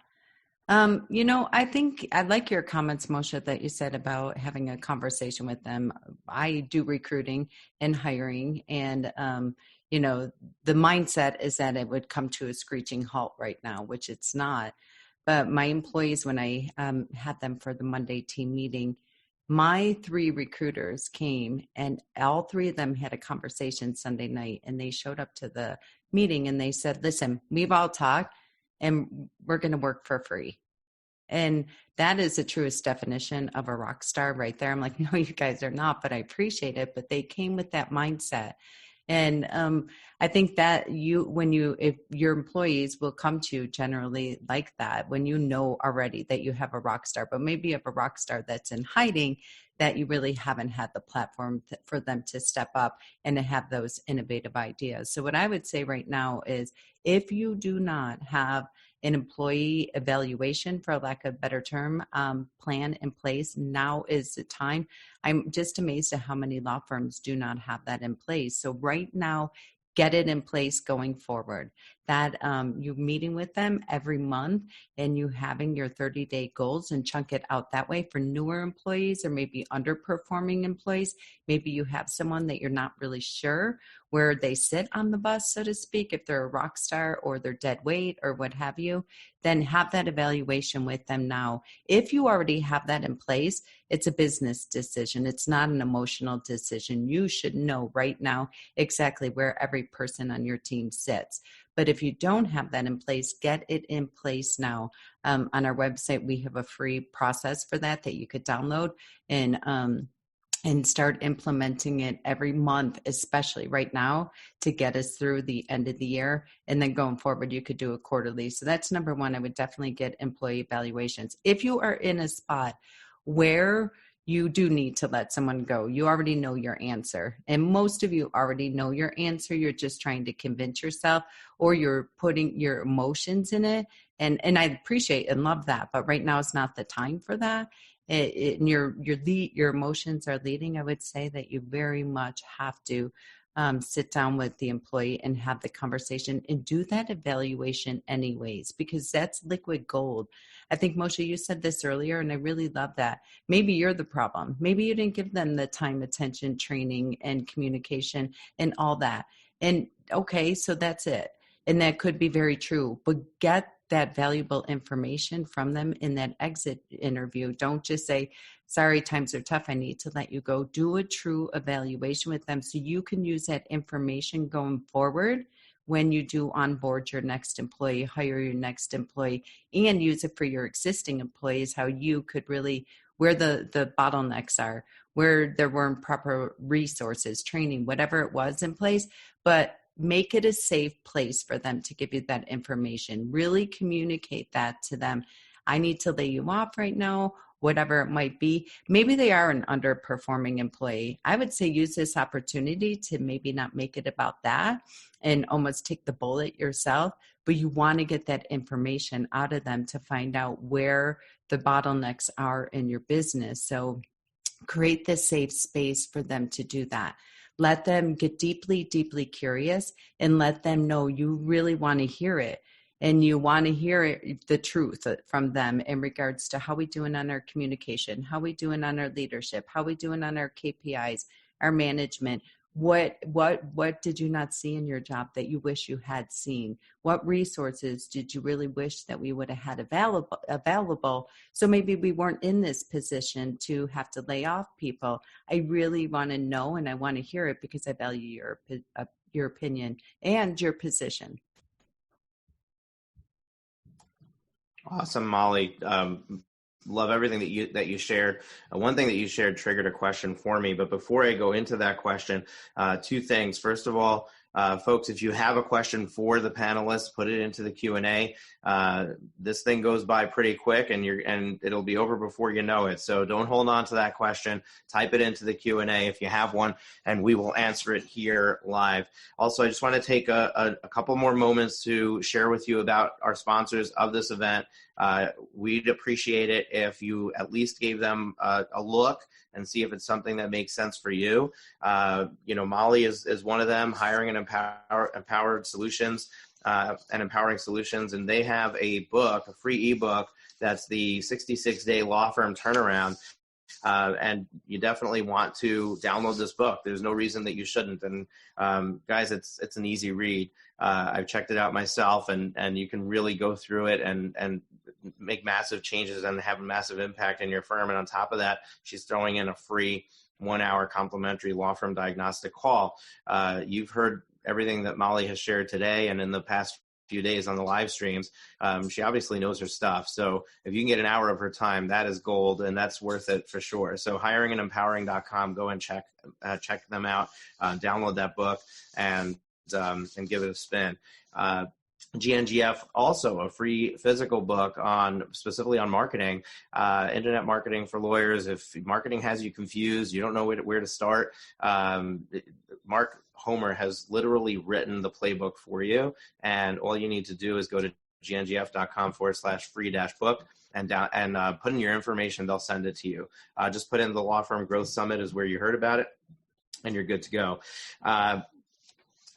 I think I like your comments, Moshe, that you said about having a conversation with them. I do recruiting and hiring, and, the mindset is that it would come to a screeching halt right now, which it's not. But my employees, when I had them for the Monday team meeting, my 3 recruiters came, and all 3 of them had a conversation Sunday night, and they showed up to the meeting and they said, listen, we've all talked and we're going to work for free. And that is the truest definition of a rock star right there. I'm like, no, you guys are not, but I appreciate it. But they came with that mindset. And I think that if your employees will come to you generally like that, when you know already that you have a rock star, but maybe you have a rock star that's in hiding, that you really haven't had the platform for them to step up and to have those innovative ideas. So what I would say right now is, if you do not have an employee evaluation, for lack of a better term, plan in place, now is the time. I'm just amazed at how many law firms do not have that in place. So right now get it in place going forward. That you're meeting with them every month and you having your 30-day goals and chunk it out that way for newer employees or maybe underperforming employees. Maybe you have someone that you're not really sure where they sit on the bus, so to speak, if they're a rock star or they're dead weight or what have you, then have that evaluation with them now. If you already have that in place, it's a business decision. It's not an emotional decision. You should know right now exactly where every person on your team sits. But if you don't have that in place, get it in place now. On our website, we have a free process for that you could download and start implementing it every month, especially right now, to get us through the end of the year. And then going forward, you could do it quarterly. So that's number one. I would definitely get employee evaluations. If you are in a spot where you do need to let someone go, you already know your answer. And most of you already know your answer. You're just trying to convince yourself, or you're putting your emotions in it. And I appreciate and love that. But right now is not the time for that. Your emotions are leading. I would say that you very much have to sit down with the employee and have the conversation and do that evaluation anyways, because that's liquid gold. I think, Moshe, you said this earlier, and I really love that. Maybe you're the problem. Maybe you didn't give them the time, attention, training, and communication and all that. And okay, so that's it. And that could be very true, but get that valuable information from them in that exit interview. Don't just say, sorry, times are tough, I need to let you go. Do a true evaluation with them so you can use that information going forward when you do onboard your next employee, hire your next employee, and use it for your existing employees, how you could really, where the bottlenecks are, where there weren't proper resources, training, whatever it was in place, but make it a safe place for them to give you that information. Really communicate that to them. I need to lay you off right now, whatever it might be. Maybe they are an underperforming employee. I would say use this opportunity to maybe not make it about that and almost take the bullet yourself, but you want to get that information out of them to find out where the bottlenecks are in your business. So create this safe space for them to do that. Let them get deeply, deeply curious and let them know you really want to hear it. And you want to hear the truth from them in regards to how we doing on our communication, how we doing on our leadership, how we doing on our KPIs, our management. What did you not see in your job that you wish you had seen? What resources did you really wish that we would have had available? So maybe we weren't in this position to have to lay off people. I really want to know, and I want to hear it because I value your opinion and your position. Awesome, Molly. Love everything that you shared. One thing that you shared triggered a question for me, but before I go into that question, two things. First of all, folks, if you have a question for the panelists, put it into the Q&A. This thing goes by pretty quick, and it'll be over before you know it. So don't hold on to that question. Type it into the Q&A if you have one, and we will answer it here live. Also, I just want to take a couple more moments to share with you about our sponsors of this event. We'd appreciate it if you at least gave them a look and see if it's something that makes sense for you. Molly is one of them, hiring and empowered solutions and empowering solutions. And they have a book, a free ebook, that's the 66-day Law Firm Turnaround. And you definitely want to download this book. There's no reason that you shouldn't. And guys, it's an easy read. I've checked it out myself, and you can really go through it and make massive changes and have a massive impact in your firm. And on top of that, she's throwing in a free 1-hour complimentary law firm diagnostic call. You've heard everything that Molly has shared today and in the past few days on the live streams. She obviously knows her stuff. So if you can get an hour of her time, that is gold, and that's worth it for sure. So hiringandempowering.com, go and check them out, download that book, and give it a spin. GNGF, also a free physical book specifically on marketing, internet marketing for lawyers. If marketing has you confused, you don't know where to start, Mark Homer has literally written the playbook for you, and all you need to do is go to gngf.com/free-book and put in your information. They'll send it to you. Just put in the Law Firm Growth Summit is where you heard about it, and you're good to go.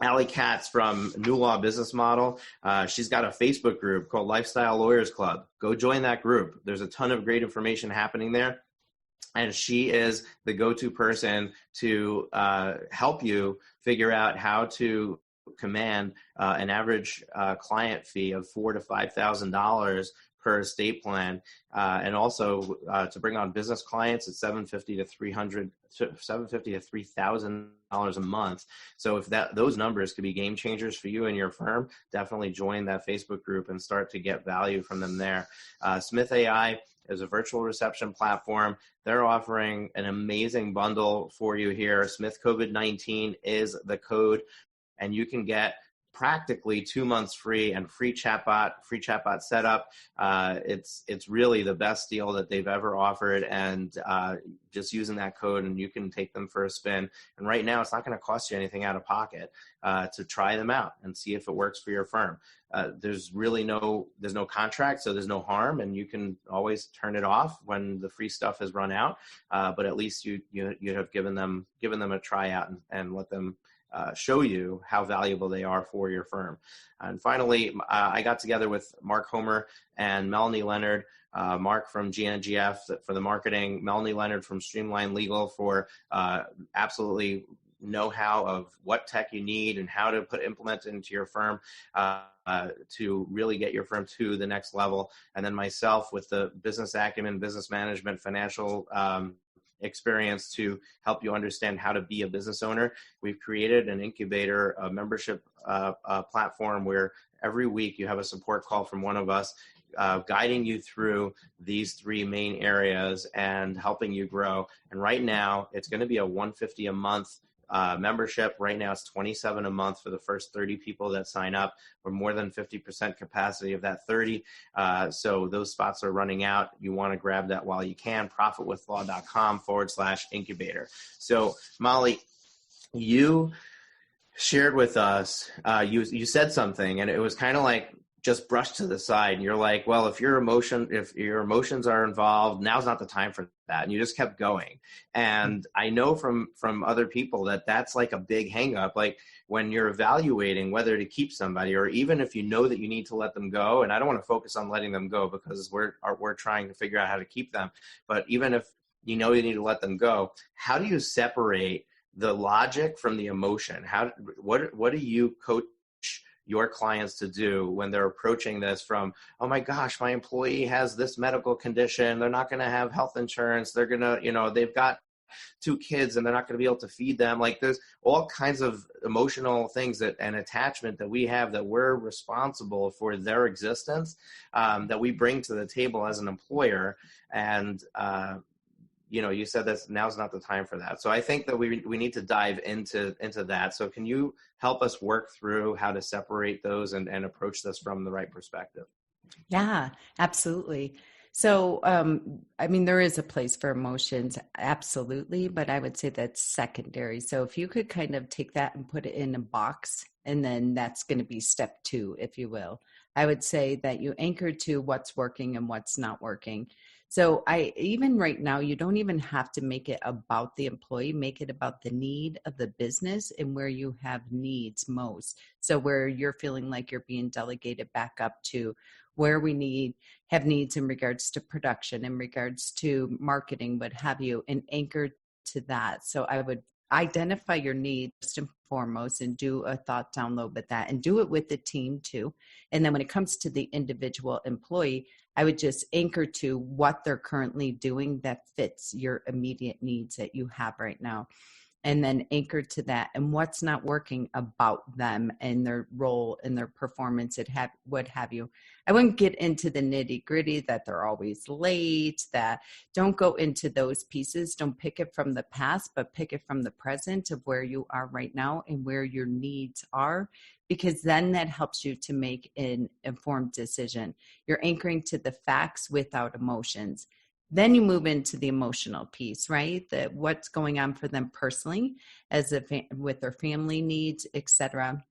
Allie Katz from New Law Business Model. She's got a Facebook group called Lifestyle Lawyers Club. Go join that group. There's a ton of great information happening there. And she is the go-to person to help you figure out how to command an average client fee of $4,000 to $5,000 per estate plan, and also to bring on business clients at $750 to $3,000 a month. So if those numbers could be game changers for you and your firm, definitely join that Facebook group and start to get value from them there. Smith AI is a virtual reception platform. They're offering an amazing bundle for you here. Smith COVID-19 is the code, and you can get practically 2 months free and free chatbot setup. It's really the best deal that they've ever offered, and just using that code, and you can take them for a spin. And right now, it's not going to cost you anything out of pocket to try them out and see if it works for your firm. There's no contract, so there's no harm, and you can always turn it off when the free stuff has run out. But at least you have given them a try out and let them show you how valuable they are for your firm. And finally, I got together with Mark Homer and Melanie Leonard, Mark from GNGF for the marketing, Melanie Leonard from Streamline Legal for absolutely know-how of what tech you need and how to implement it into your firm to really get your firm to the next level. And then myself with the business acumen, business management, financial experience to help you understand how to be a business owner. We've created an incubator, a membership platform where every week you have a support call from one of us guiding you through these three main areas and helping you grow. And right now it's going to be a $150 a month membership. Right now it's $27 a month for the first 30 people that sign up. We're more than 50% capacity of that 30. So those spots are running out. You want to grab that while you can. profitwithlaw.com/incubator. So Molly, you shared with us, you said something, and it was kind of like just brushed to the side. And you're like, well, if your emotions are involved, now's not the time for that. And you just kept going. And I know from other people that that's like a big hang up. Like when you're evaluating whether to keep somebody, or even if you know that you need to let them go, and I don't want to focus on letting them go because we're trying to figure out how to keep them. But even if you know you need to let them go, how do you separate the logic from the emotion? What do you coach your clients to do when they're approaching this from, oh my gosh, my employee has this medical condition, they're not going to have health insurance, they're going to, they've got 2 kids and they're not going to be able to feed them. Like there's all kinds of emotional things and attachment that we have that we're responsible for their existence, that we bring to the table as an employer. And, you said that now's not the time for that. So I think that we need to dive into that. So can you help us work through how to separate those and approach this from the right perspective? Yeah, absolutely. So, there is a place for emotions, absolutely, but I would say that's secondary. So if you could kind of take that and put it in a box, and then that's going to be step 2, if you will. I would say that you anchor to what's working and what's not working. So even right now, you don't even have to make it about the employee, make it about the need of the business and where you have needs most. So where you're feeling like you're being delegated back up to where we have needs in regards to production, in regards to marketing, what have you, and anchor to that. So I would identify your needs first and foremost and do a thought download with that and do it with the team too. And then when it comes to the individual employee, I would just anchor to what they're currently doing that fits your immediate needs that you have right now. And then anchor to that and what's not working about them and their role and their performance, what have you. I wouldn't get into the nitty gritty that they're always late, that don't go into those pieces. Don't pick it from the past, but pick it from the present of where you are right now and where your needs are, because then that helps you to make an informed decision. You're anchoring to the facts without emotions. Then you move into the emotional piece, right? What's going on for them personally, with their family needs, etc.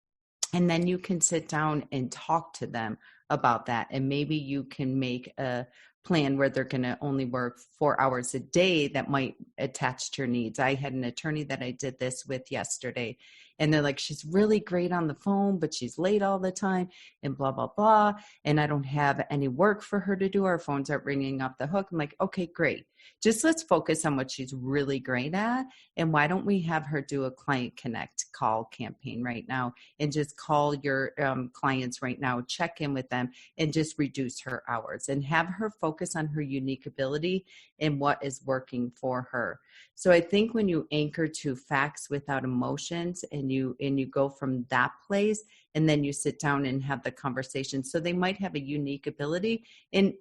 And then you can sit down and talk to them about that. And maybe you can make a plan where they're going to only work 4 hours a day that might attach to your needs. I had an attorney that I did this with yesterday, And they're like, she's really great on the phone, but she's late all the time and blah, blah, blah. And I don't have any work for her to do. Our phones aren't ringing off the hook. I'm like, okay, great. Just let's focus on what she's really great at. And why don't we have her do a client connect call campaign right now and just call your clients right now, check in with them and just reduce her hours and have her focus on her unique ability and what is working for her. So I think when you anchor to facts without emotions and you go from that place and then you sit down and have the conversation. So they might have a unique ability, and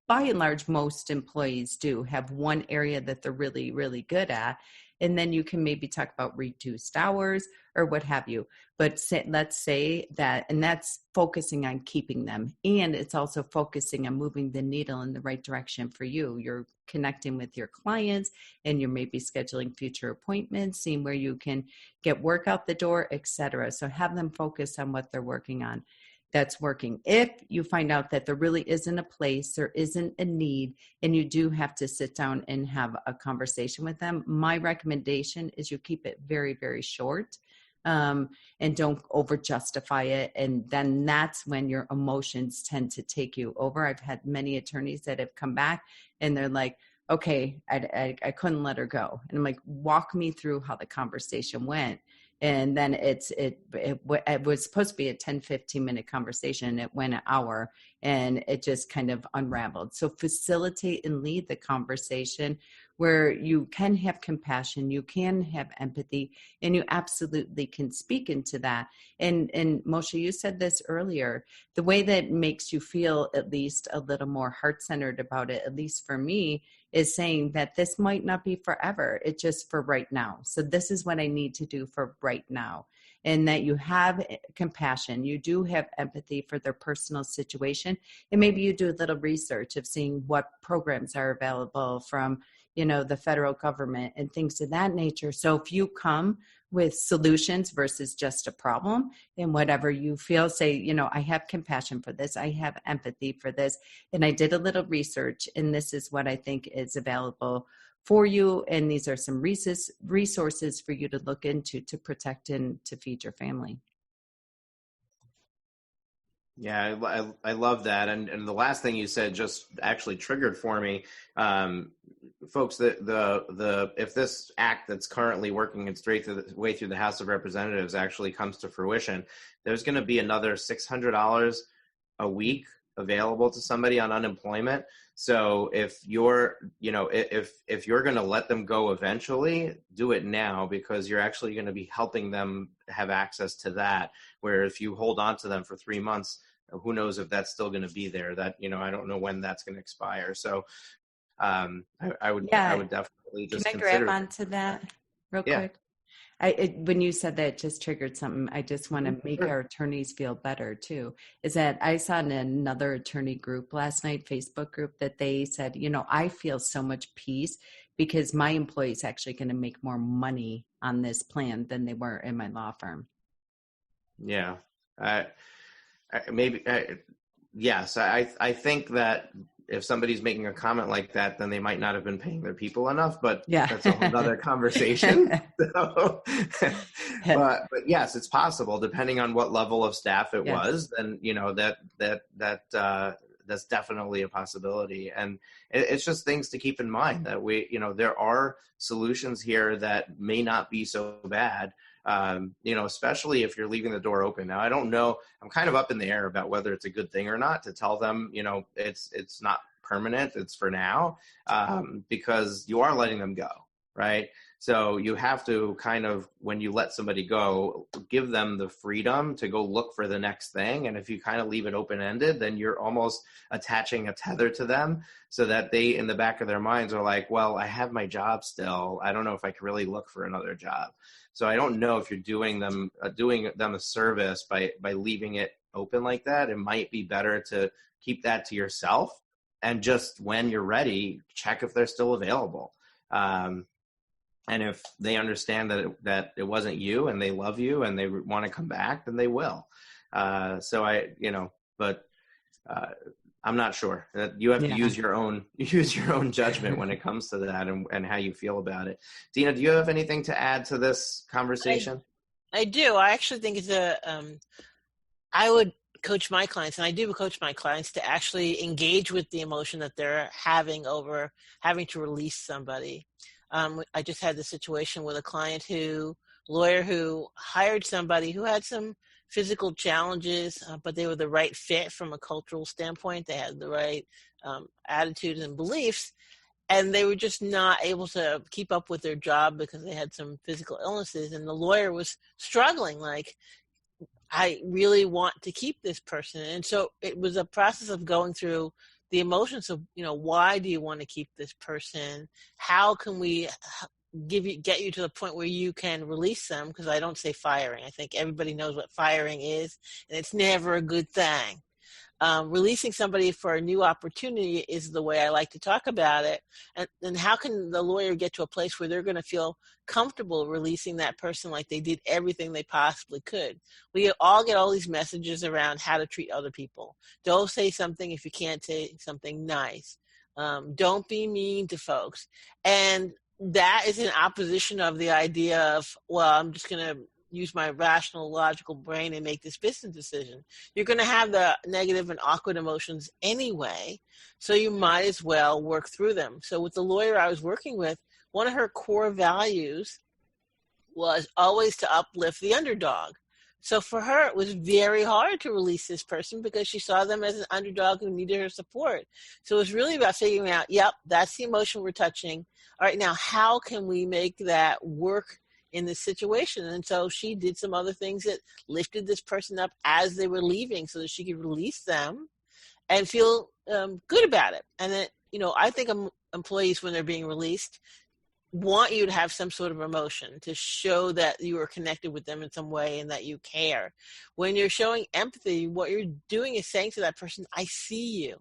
by and large, most employees do have one area that they're really, really good at. And then you can maybe talk about reduced hours or what have you. But let's say that, and that's focusing on keeping them. And it's also focusing on moving the needle in the right direction for you. You're connecting with your clients and you're maybe scheduling future appointments, seeing where you can get work out the door, etc. So have them focus on what they're working on. That's working. If you find out that there really isn't a place, there isn't a need, and you do have to sit down and have a conversation with them, my recommendation is you keep it very, very short, and don't over justify it. And then that's when your emotions tend to take you over. I've had many attorneys that have come back and they're like, okay, I couldn't let her go. And I'm like, walk me through how the conversation went. And then it was supposed to be a 10, 15-minute conversation. It went an hour and it just kind of unraveled. So facilitate and lead the conversation where you can have compassion, you can have empathy, and you absolutely can speak into that. And Moshe, you said this earlier, the way that makes you feel at least a little more heart-centered about it, at least for me, is saying that this might not be forever. It's just for right now. So this is what I need to do for right now. And that you have compassion, you do have empathy for their personal situation. And maybe you do a little research of seeing what programs are available from, the federal government and things of that nature. So if you come with solutions versus just a problem and whatever you feel, say, I have compassion for this, I have empathy for this, and I did a little research, and this is what I think is available for you, and these are some resources for you to look into to protect and to feed your family. Yeah, I love that. And the last thing you said just actually triggered for me. Folks, the if this act that's currently working its way through the House of Representatives actually comes to fruition, there's going to be another $600 a week available to somebody on unemployment. So if you're, if you're going to let them go eventually, do it now, because you're actually going to be helping them have access to that. Where if you hold on to them for 3 months, who knows if that's still going to be there? That, I don't know when that's going to expire. So I would definitely just Can I consider. grab onto that real Yeah. quick? When you said that, it just triggered something. I just want to make our attorneys feel better too. Is that I saw in another attorney group last night, Facebook group, that they said, I feel so much peace because my employees actually going to make more money on this plan than they were in my law firm. Yeah. Yes. I think that if somebody's making a comment like that, then they might not have been paying their people enough, but that's a whole other conversation. So, but yes, it's possible, depending on what level of staff it was, then, that's definitely a possibility. And it's just things to keep in mind that there are solutions here that may not be so bad. Especially if you're leaving the door open. Now, I don't know, I'm kind of up in the air about whether it's a good thing or not to tell them, it's not permanent, it's for now, because you are letting them go, right? So you have to kind of, when you let somebody go, give them the freedom to go look for the next thing. And if you kind of leave it open-ended, then you're almost attaching a tether to them so that they, in the back of their minds, are like, well, I have my job still. I don't know if I can really look for another job. So I don't know if you're doing them a service by leaving it open like that. It might be better to keep that to yourself, and just when you're ready, check if they're still available. And if they understand that it wasn't you and they love you and they want to come back, then they will. But I'm not sure. You have to use your own judgment when it comes to that and how you feel about it. Dina, do you have anything to add to this conversation? I do. I actually think I would coach my clients, and I do coach my clients to actually engage with the emotion that they're having over having to release somebody. I just had the situation with a lawyer who hired somebody who had some physical challenges, but they were the right fit from a cultural standpoint. They had the right attitudes and beliefs, and they were just not able to keep up with their job because they had some physical illnesses. And the lawyer was struggling, like, I really want to keep this person. And so it was a process of going through the emotions of, why do you want to keep this person? How can we get you to the point where you can release them? Because I don't say firing. I think everybody knows what firing is, and it's never a good thing. Releasing somebody for a new opportunity is the way I like to talk about it. And how can the lawyer get to a place where they're going to feel comfortable releasing that person like they did everything they possibly could? We all get all these messages around how to treat other people. Don't say something if you can't say something nice. Don't be mean to folks. And that is in opposition of the idea of, well, I'm just going to use my rational, logical brain and make this business decision. You're going to have the negative and awkward emotions anyway, so you might as well work through them. So with the lawyer I was working with, one of her core values was always to uplift the underdog. So for her, it was very hard to release this person because she saw them as an underdog who needed her support. So it was really about figuring out, yep, that's the emotion we're touching. All right, now how can we make that work in this situation? And so she did some other things that lifted this person up as they were leaving so that she could release them and feel good about it. And then, I think employees, when they're being released, want you to have some sort of emotion to show that you are connected with them in some way and that you care. When you're showing empathy, what you're doing is saying to that person, I see you.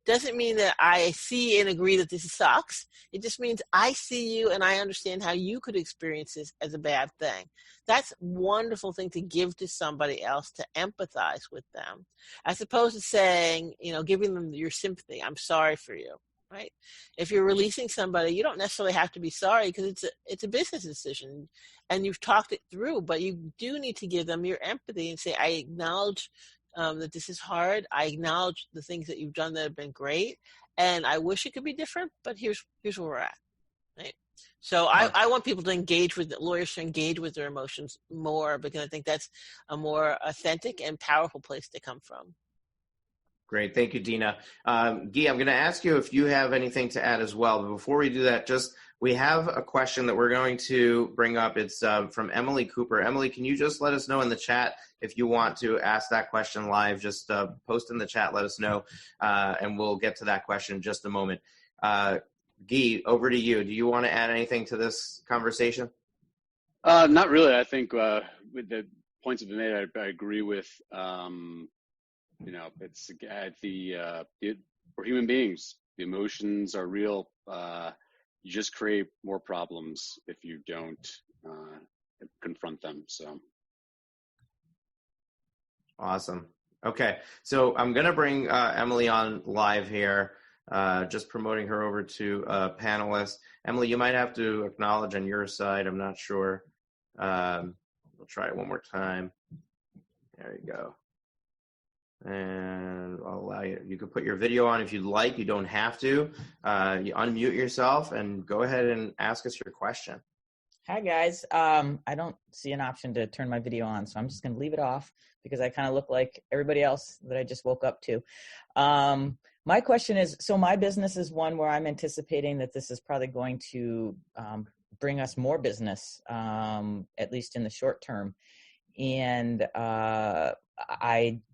Doesn't mean that I see and agree that this sucks. It just means I see you and I understand how you could experience this as a bad thing. That's a wonderful thing to give to somebody else, to empathize with them, as opposed to saying, giving them your sympathy. I'm sorry for you, right? If you're releasing somebody, you don't necessarily have to be sorry because it's a business decision and you've talked it through, but you do need to give them your empathy and say, I acknowledge that this is hard. I acknowledge the things that you've done that have been great, and I wish it could be different, but here's where we're at, right? So I want people to lawyers to engage with their emotions more, because I think that's a more authentic and powerful place to come from. Great. Thank you, Dina. Guy, I'm going to ask you if you have anything to add as well. But before we do that, we have a question that we're going to bring up. It's from Emily Cooper. Emily, can you just let us know in the chat if you want to ask that question live? Just post in the chat, let us know, and we'll get to that question in just a moment. Guy, over to you. Do you want to add anything to this conversation? Not really. I think with the points that have been made, I agree with. It's we're human beings. The emotions are real. You just create more problems if you don't confront them. So awesome. Okay, so I'm going to bring Emily on live here, just promoting her over to a panelist. Emily, you might have to acknowledge on your side. I'm not sure. We'll try it one more time. There you go. And I'll allow you. You can put your video on if you'd like. You don't have to. You unmute yourself and go ahead and ask us your question. Hi, guys. I don't see an option to turn my video on, so I'm just going to leave it off because I kind of look like everybody else that I just woke up to. My question is, so my business is one where I'm anticipating that this is probably going to bring us more business, at least in the short term. And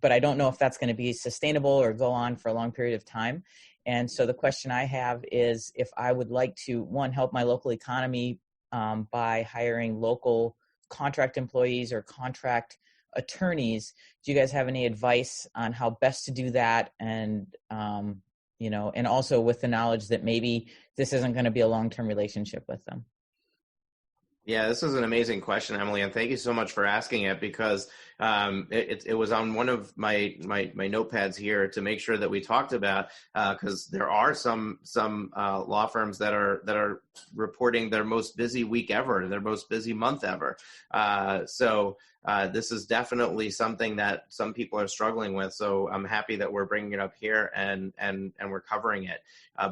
but I don't know if that's going to be sustainable or go on for a long period of time. And so the question I have is if I would like to, one, help my local economy by hiring local contract employees or contract attorneys. Do you guys have any advice on how best to do that? And, and also with the knowledge that maybe this isn't going to be a long-term relationship with them. Yeah, this is an amazing question, Emily, and thank you so much for asking it, because it was on one of my notepads here to make sure that we talked about, because there are some law firms that are reporting their most busy week ever, their most busy month ever. So this is definitely something that some people are struggling with. So I'm happy that we're bringing it up here and we're covering it.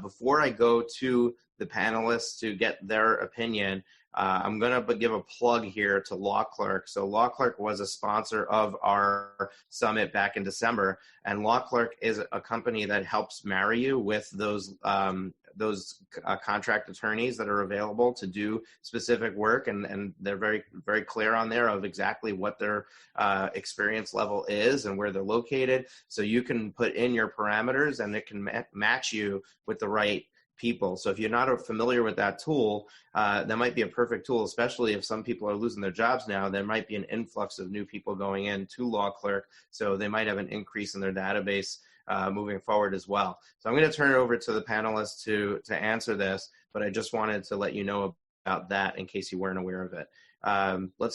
Before I go to the panelists to get their opinion, I'm going to give a plug here to Law Clerk. So Law Clerk was a sponsor of our summit back in December, and Law Clerk is a company that helps marry you with those contract attorneys that are available to do specific work, and they're very, very clear on there of exactly what their experience level is and where they're located. So you can put in your parameters, and it can match you with the right people. So if you're not familiar with that tool, that might be a perfect tool, especially if some people are losing their jobs now. There might be an influx of new people going in to Law Clerk, so they might have an increase in their database moving forward as well. So I'm going to turn it over to the panelists to answer this, but I just wanted to let you know about that in case you weren't aware of it.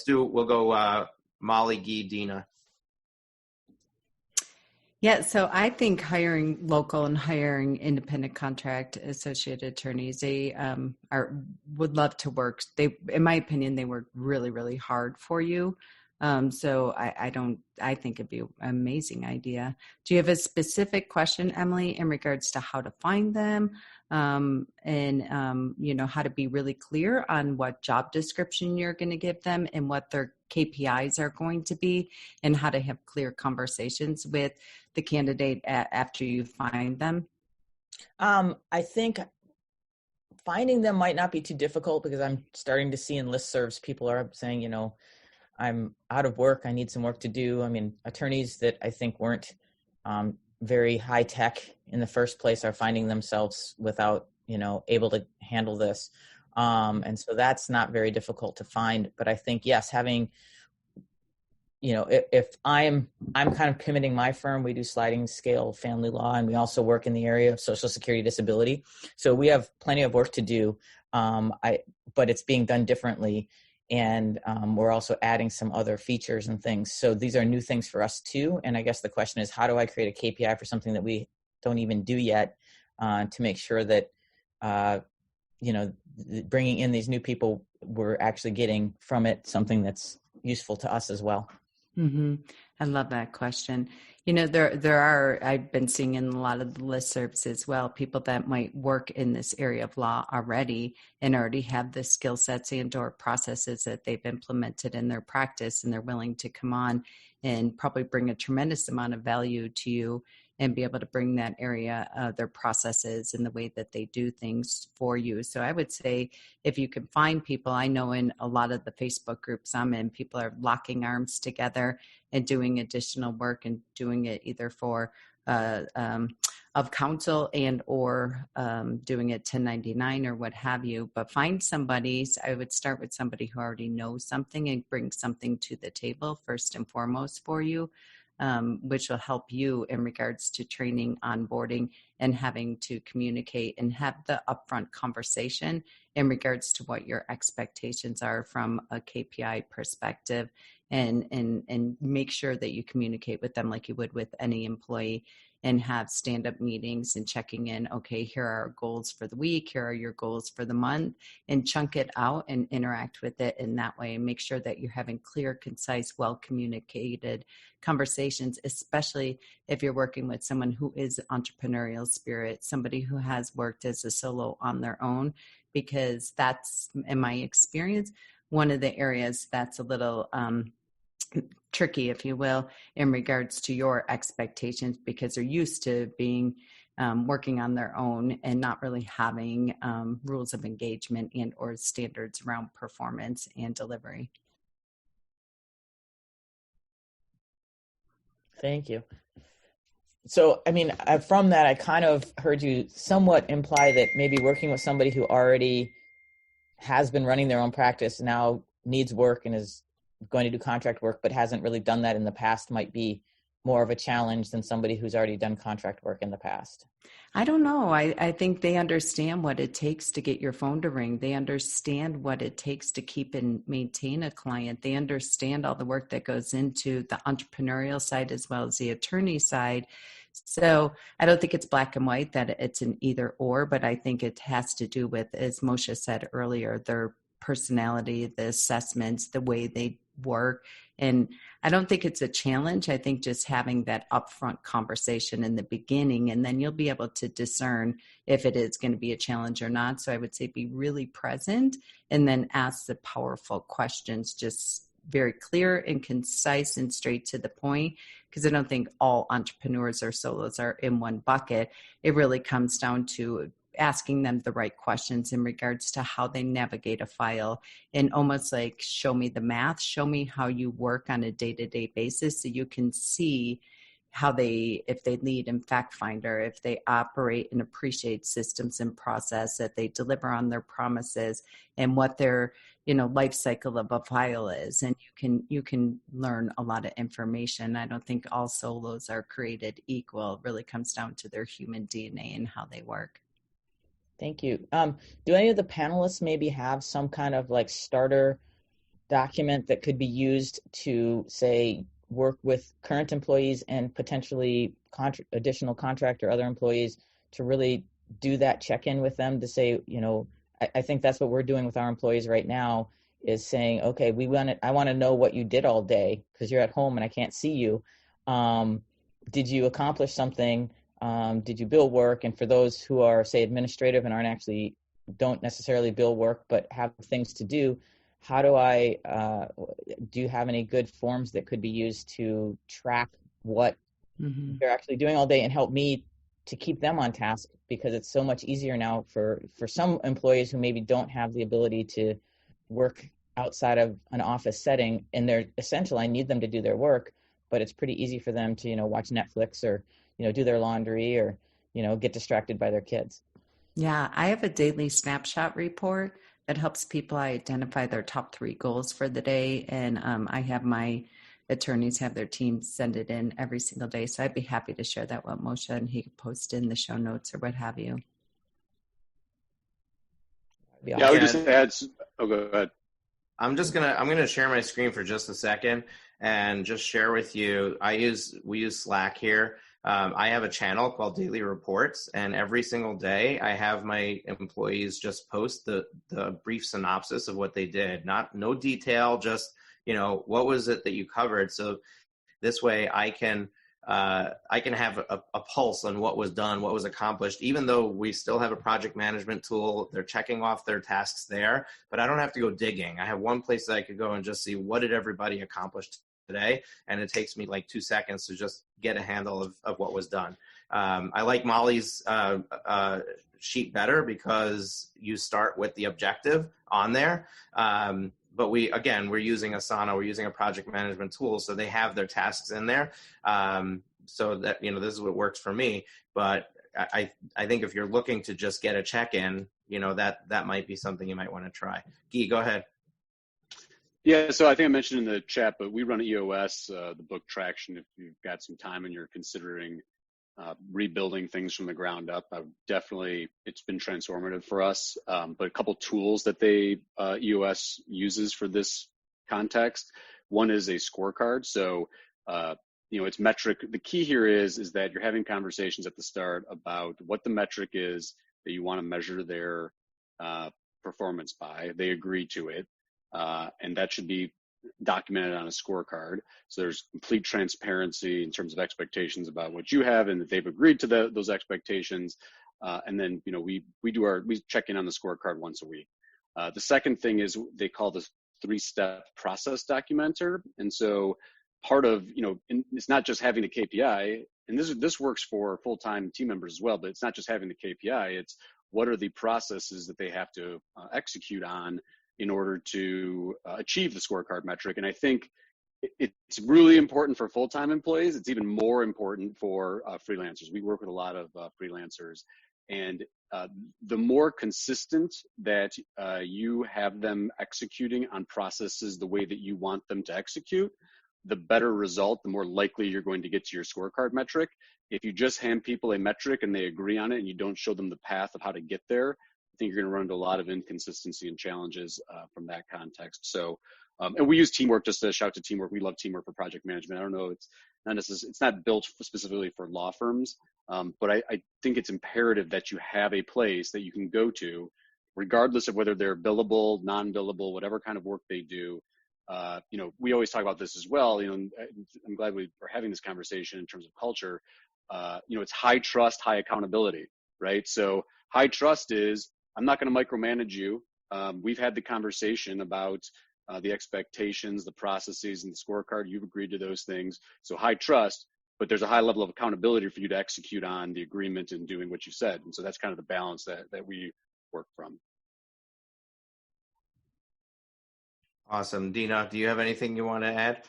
We'll go Molly, Guy, Dina. Yeah, so I think hiring local and hiring independent contract associate attorneys, they would love to work. They, in my opinion, they work really, really hard for you. So I think it'd be an amazing idea. Do you have a specific question, Emily, in regards to how to find them, and how to be really clear on what job description you're going to give them and what their KPIs are going to be, and how to have clear conversations with the candidate after you find them? I think finding them might not be too difficult, because I'm starting to see in listservs, people are saying, I'm out of work, I need some work to do. I mean, attorneys that I think weren't very high tech in the first place are finding themselves without, able to handle this. And so that's not very difficult to find. But I think, yes, having, if I'm kind of committing my firm, we do sliding scale family law, and we also work in the area of Social Security disability. So we have plenty of work to do, but it's being done differently. And we're also adding some other features and things. So these are new things for us too. And I guess the question is, how do I create a KPI for something that we don't even do yet, to make sure that, bringing in these new people, we're actually getting from it something that's useful to us as well. Mm-hmm. I love that question. There are, I've been seeing in a lot of the listservs as well, people that might work in this area of law already and already have the skill sets and or processes that they've implemented in their practice, and they're willing to come on and probably bring a tremendous amount of value to you and be able to bring that area, their processes and the way that they do things for you. So I would say, if you can find people, I know in a lot of the Facebook groups I'm in, people are locking arms together and doing additional work, and doing it either for of counsel and or doing it 1099 or what have you. But find somebody. I would start with somebody who already knows something and bring something to the table first and foremost for you, which will help you in regards to training, onboarding, and having to communicate and have the upfront conversation in regards to what your expectations are from a KPI perspective, and make sure that you communicate with them like you would with any employee, and have stand-up meetings and checking in. Okay, here are our goals for the week. Here are your goals for the month, and chunk it out and interact with it in that way, and make sure that you're having clear, concise, well-communicated conversations, especially if you're working with someone who is entrepreneurial spirit, somebody who has worked as a solo on their own, because that's, in my experience, one of the areas that's a little tricky, if you will, in regards to your expectations, because they're used to being working on their own and not really having rules of engagement and or standards around performance and delivery. Thank you. So, I mean, from that, I kind of heard you somewhat imply that maybe working with somebody who already has been running their own practice, now needs work and is going to do contract work, but hasn't really done that in the past, might be more of a challenge than somebody who's already done contract work in the past? I don't know. I think they understand what it takes to get your phone to ring. They understand what it takes to keep and maintain a client. They understand all the work that goes into the entrepreneurial side as well as the attorney side. So I don't think it's black and white, that it's an either or, but I think it has to do with, as Moshe said earlier, their personality, the assessments, the way they work. And I don't think it's a challenge. I think just having that upfront conversation in the beginning, and then you'll be able to discern if it is going to be a challenge or not. So I would say be really present and then ask the powerful questions, just very clear and concise and straight to the point, because I don't think all entrepreneurs or solos are in one bucket. It really comes down to asking them the right questions in regards to how they navigate a file, and almost like show me the math, show me how you work on a day-to-day basis so you can see how if they lead in fact finder, if they operate and appreciate systems and process, that they deliver on their promises, and what their life cycle of a file is. And you can learn a lot of information. I don't think all solos are created equal. It really comes down to their human DNA and how they work. Thank you. Do any of the panelists maybe have some kind of like starter document that could be used to, say, work with current employees and potentially additional contract or other employees to really do that check-in with them to say, I think that's what we're doing with our employees right now, is saying, okay, I want to know what you did all day because you're at home and I can't see you. Did you accomplish something? Did you bill work? And for those who are, say, administrative and don't necessarily bill work, but have things to do, how do you have any good forms that could be used to track what they're actually doing all day and help me to keep them on task? Because it's so much easier now for some employees who maybe don't have the ability to work outside of an office setting, and they're essential. I need them to do their work, but it's pretty easy for them to, watch Netflix or, do their laundry or, get distracted by their kids. Yeah, I have a daily snapshot report that helps people identify their top 3 goals for the day. And I have my attorneys have their teams send it in every single day. So I'd be happy to share that with Moshe, and he could post in the show notes or what have you. Yeah, I would just add, go ahead. I'm gonna share my screen for just a second and just share with you. We use Slack here. I have a channel called Daily Reports, and every single day I have my employees just post the brief synopsis of what they did. No detail, just, what was it that you covered? So this way I can have a pulse on what was done, what was accomplished, even though we still have a project management tool. They're checking off their tasks there, but I don't have to go digging. I have one place that I could go and just see what did everybody accomplish today, and it takes me like 2 seconds to just get a handle of what was done. I like Molly's sheet better because you start with the objective on there. But we're using Asana, we're using a project management tool, so they have their tasks in there. So that, this is what works for me. But I think if you're looking to just get a check-in, that might be something you might want to try. Guy, go ahead. Yeah, so I think I mentioned in the chat, but we run EOS, the book Traction. If you've got some time and you're considering rebuilding things from the ground up, it's been transformative for us. But a couple tools that EOS uses for this context. One is a scorecard. So, it's metric. The key here is that you're having conversations at the start about what the metric is that you want to measure their performance by. They agree to it. And that should be documented on a scorecard. So there's complete transparency in terms of expectations about what you have and that they've agreed to those expectations. And then, we check in on the scorecard once a week. The second thing is they call this 3-step process documenter. And so part of, it's not just having the KPI, and this works for full-time team members as well, but it's not just having the KPI, it's what are the processes that they have to execute on in order to achieve the scorecard metric. And I think it's really important for full-time employees. It's even more important for freelancers. We work with a lot of freelancers, and the more consistent that you have them executing on processes the way that you want them to execute, the better result, the more likely you're going to get to your scorecard metric. If you just hand people a metric and they agree on it and you don't show them the path of how to get there, I think you're going to run into a lot of inconsistency and challenges from that context. So, and we use teamwork, just to shout to teamwork. We love teamwork for project management. I don't know, it's not built specifically for law firms, but I think it's imperative that you have a place that you can go to, regardless of whether they're billable, non-billable, whatever kind of work they do. We always talk about this as well. I'm glad we are having this conversation in terms of culture. It's high trust, high accountability, right? So high trust is, I'm not going to micromanage you. We've had the conversation about the expectations, the processes, and the scorecard. You've agreed to those things. So high trust, but there's a high level of accountability for you to execute on the agreement and doing what you said. And so that's kind of the balance that we work from. Awesome. Dina, do you have anything you want to add?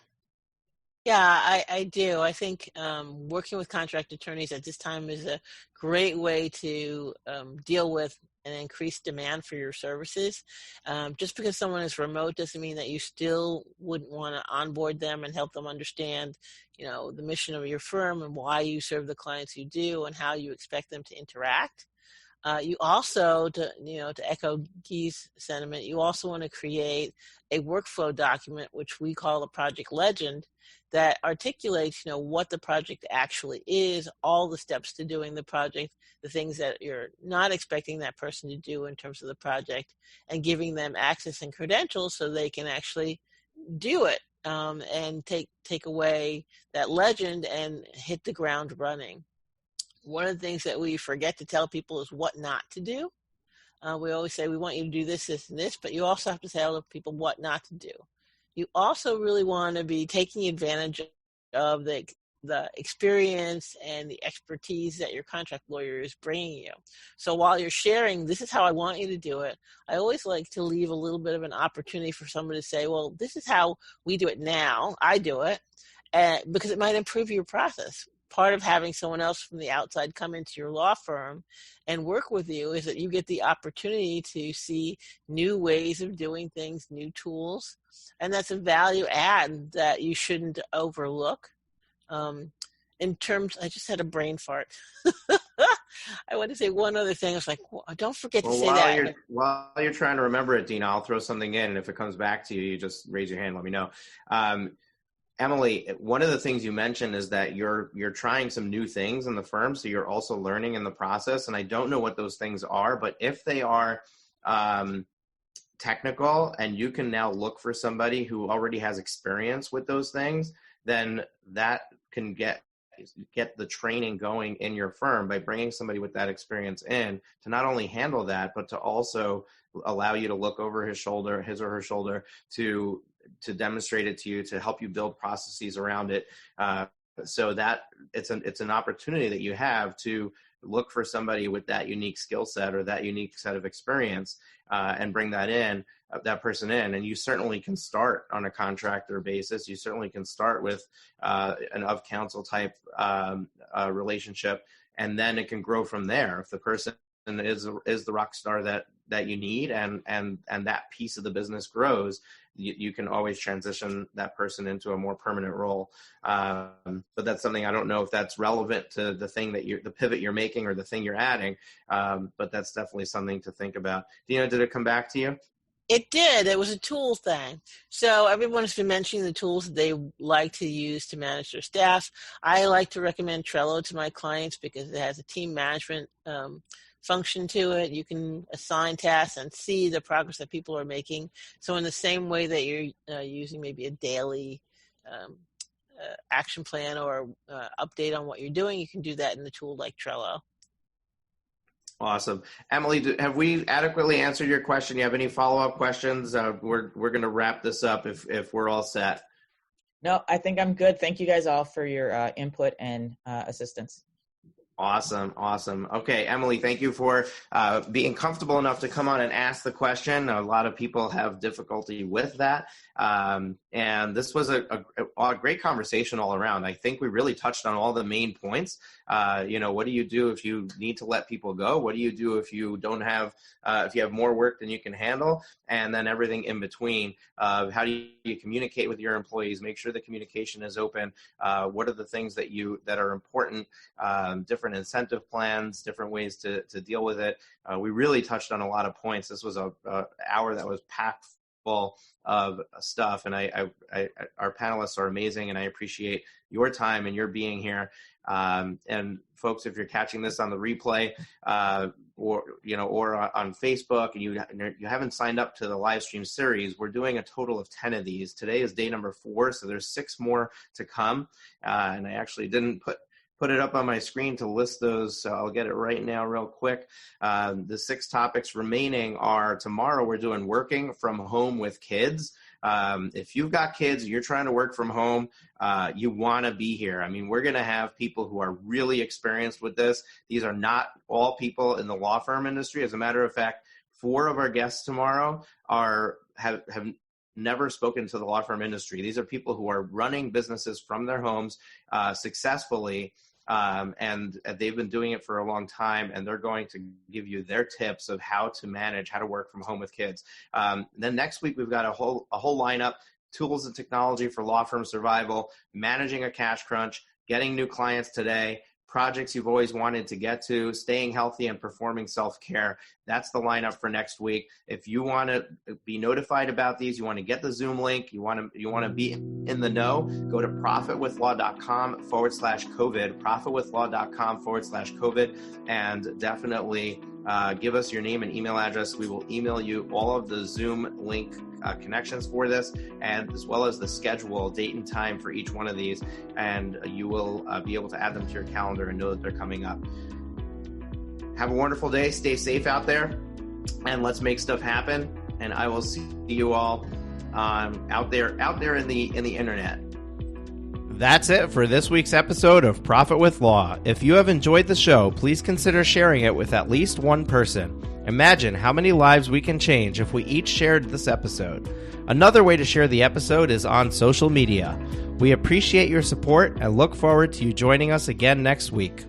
Yeah, I do. I think working with contract attorneys at this time is a great way to deal with an increased demand for your services. Just because someone is remote doesn't mean that you still wouldn't want to onboard them and help them understand, the mission of your firm and why you serve the clients you do and how you expect them to interact. You also, to echo Guy's sentiment, you also want to create a workflow document, which we call a project legend, that articulates, what the project actually is, all the steps to doing the project, the things that you're not expecting that person to do in terms of the project, and giving them access and credentials so they can actually do it and take away that legend and hit the ground running. One of the things that we forget to tell people is what not to do. We always say, we want you to do this, this, and this, but you also have to tell people what not to do. You also really want to be taking advantage of the experience and the expertise that your contract lawyer is bringing you. So while you're sharing, this is how I want you to do it, I always like to leave a little bit of an opportunity for someone to say, well, this is how we do it now. I do it, because it might improve your process. Part of having someone else from the outside come into your law firm and work with you is that you get the opportunity to see new ways of doing things, new tools, and that's a value add that you shouldn't overlook. I just had a brain fart. I want to say one other thing. I was like, don't forget to say that. While you're trying to remember it, Dina, I'll throw something in, and if it comes back to you, you just raise your hand, let me know. Emily, one of the things you mentioned is that you're trying some new things in the firm, so you're also learning in the process. And I don't know what those things are, but if they are technical and you can now look for somebody who already has experience with those things, then that can get the training going in your firm by bringing somebody with that experience in to not only handle that, but to also allow you to look over his or her shoulder to demonstrate it to you, to help you build processes around it, so that it's an opportunity that you have to look for somebody with that unique skill set or that unique set of experience, and bring that person in. And you certainly can start on a contractor basis. You certainly can start with an of counsel type relationship, and then it can grow from there. If the person is the rock star that you need, and that piece of the business grows, you can always transition that person into a more permanent role. But that's something, I don't know if that's relevant to the thing the pivot you're making or the thing you're adding. But that's definitely something to think about. Dina, did it come back to you? It did. It was a tool thing. So everyone's been mentioning the tools that they like to use to manage their staff. I like to recommend Trello to my clients because it has a team management function to it. You can assign tasks and see the progress that people are making. So in the same way that you're using maybe a daily action plan or update on what you're doing, you can do that in the tool like Trello. Awesome. Emily, have we adequately answered your question? You have any follow-up questions? We're going to wrap this up if we're all set. No, I think I'm good. Thank you guys all for your input and assistance. Awesome. Okay, Emily, thank you for being comfortable enough to come on and ask the question. A lot of people have difficulty with that. And this was a great conversation all around. I think we really touched on all the main points. What do you do if you need to let people go? What do you do if you don't have, if you have more work than you can handle? And then everything in between. How do you communicate with your employees? Make sure the communication is open. What are the things that are important? Different incentive plans, different ways to deal with it. We really touched on a lot of points. This was a hour that was packed full of stuff, and our panelists are amazing, and I appreciate your time and your being here. And folks, if you're catching this on the replay, or on Facebook, and you haven't signed up to the live stream series, we're doing a total of 10 of these. Today is day number 4, so there's 6 more to come. And I actually didn't put it up on my screen to list those, so I'll get it right now real quick. The 6 topics remaining are: tomorrow we're doing working from home with kids. If you've got kids and you're trying to work from home, you want to be here. I mean, we're going to have people who are really experienced with this. These are not all people in the law firm industry. As a matter of fact, 4 of our guests tomorrow have never spoken to the law firm industry. These are people who are running businesses from their homes successfully, and they've been doing it for a long time, and they're going to give you their tips of how to work from home with kids. Then next week, we've got a whole lineup: tools and technology for law firm survival, managing a cash crunch, getting new clients today, projects you've always wanted to get to, staying healthy, and performing self-care. That's the lineup for next week. If you want to be notified about these, you want to get the Zoom link, you want to be in the know, go to profitwithlaw.com/COVID, profitwithlaw.com/COVID, and definitely give us your name and email address. We will email you all of the Zoom link connections for this, and as well as the schedule, date and time for each one of these, and you will be able to add them to your calendar and know that they're coming up. Have a wonderful day. Stay safe out there, and let's make stuff happen. And I will see you all out there in the internet. That's it for this week's episode of Profit with Law. If you have enjoyed the show, please consider sharing it with at least one person. Imagine how many lives we can change if we each shared this episode. Another way to share the episode is on social media. We appreciate your support and look forward to you joining us again next week.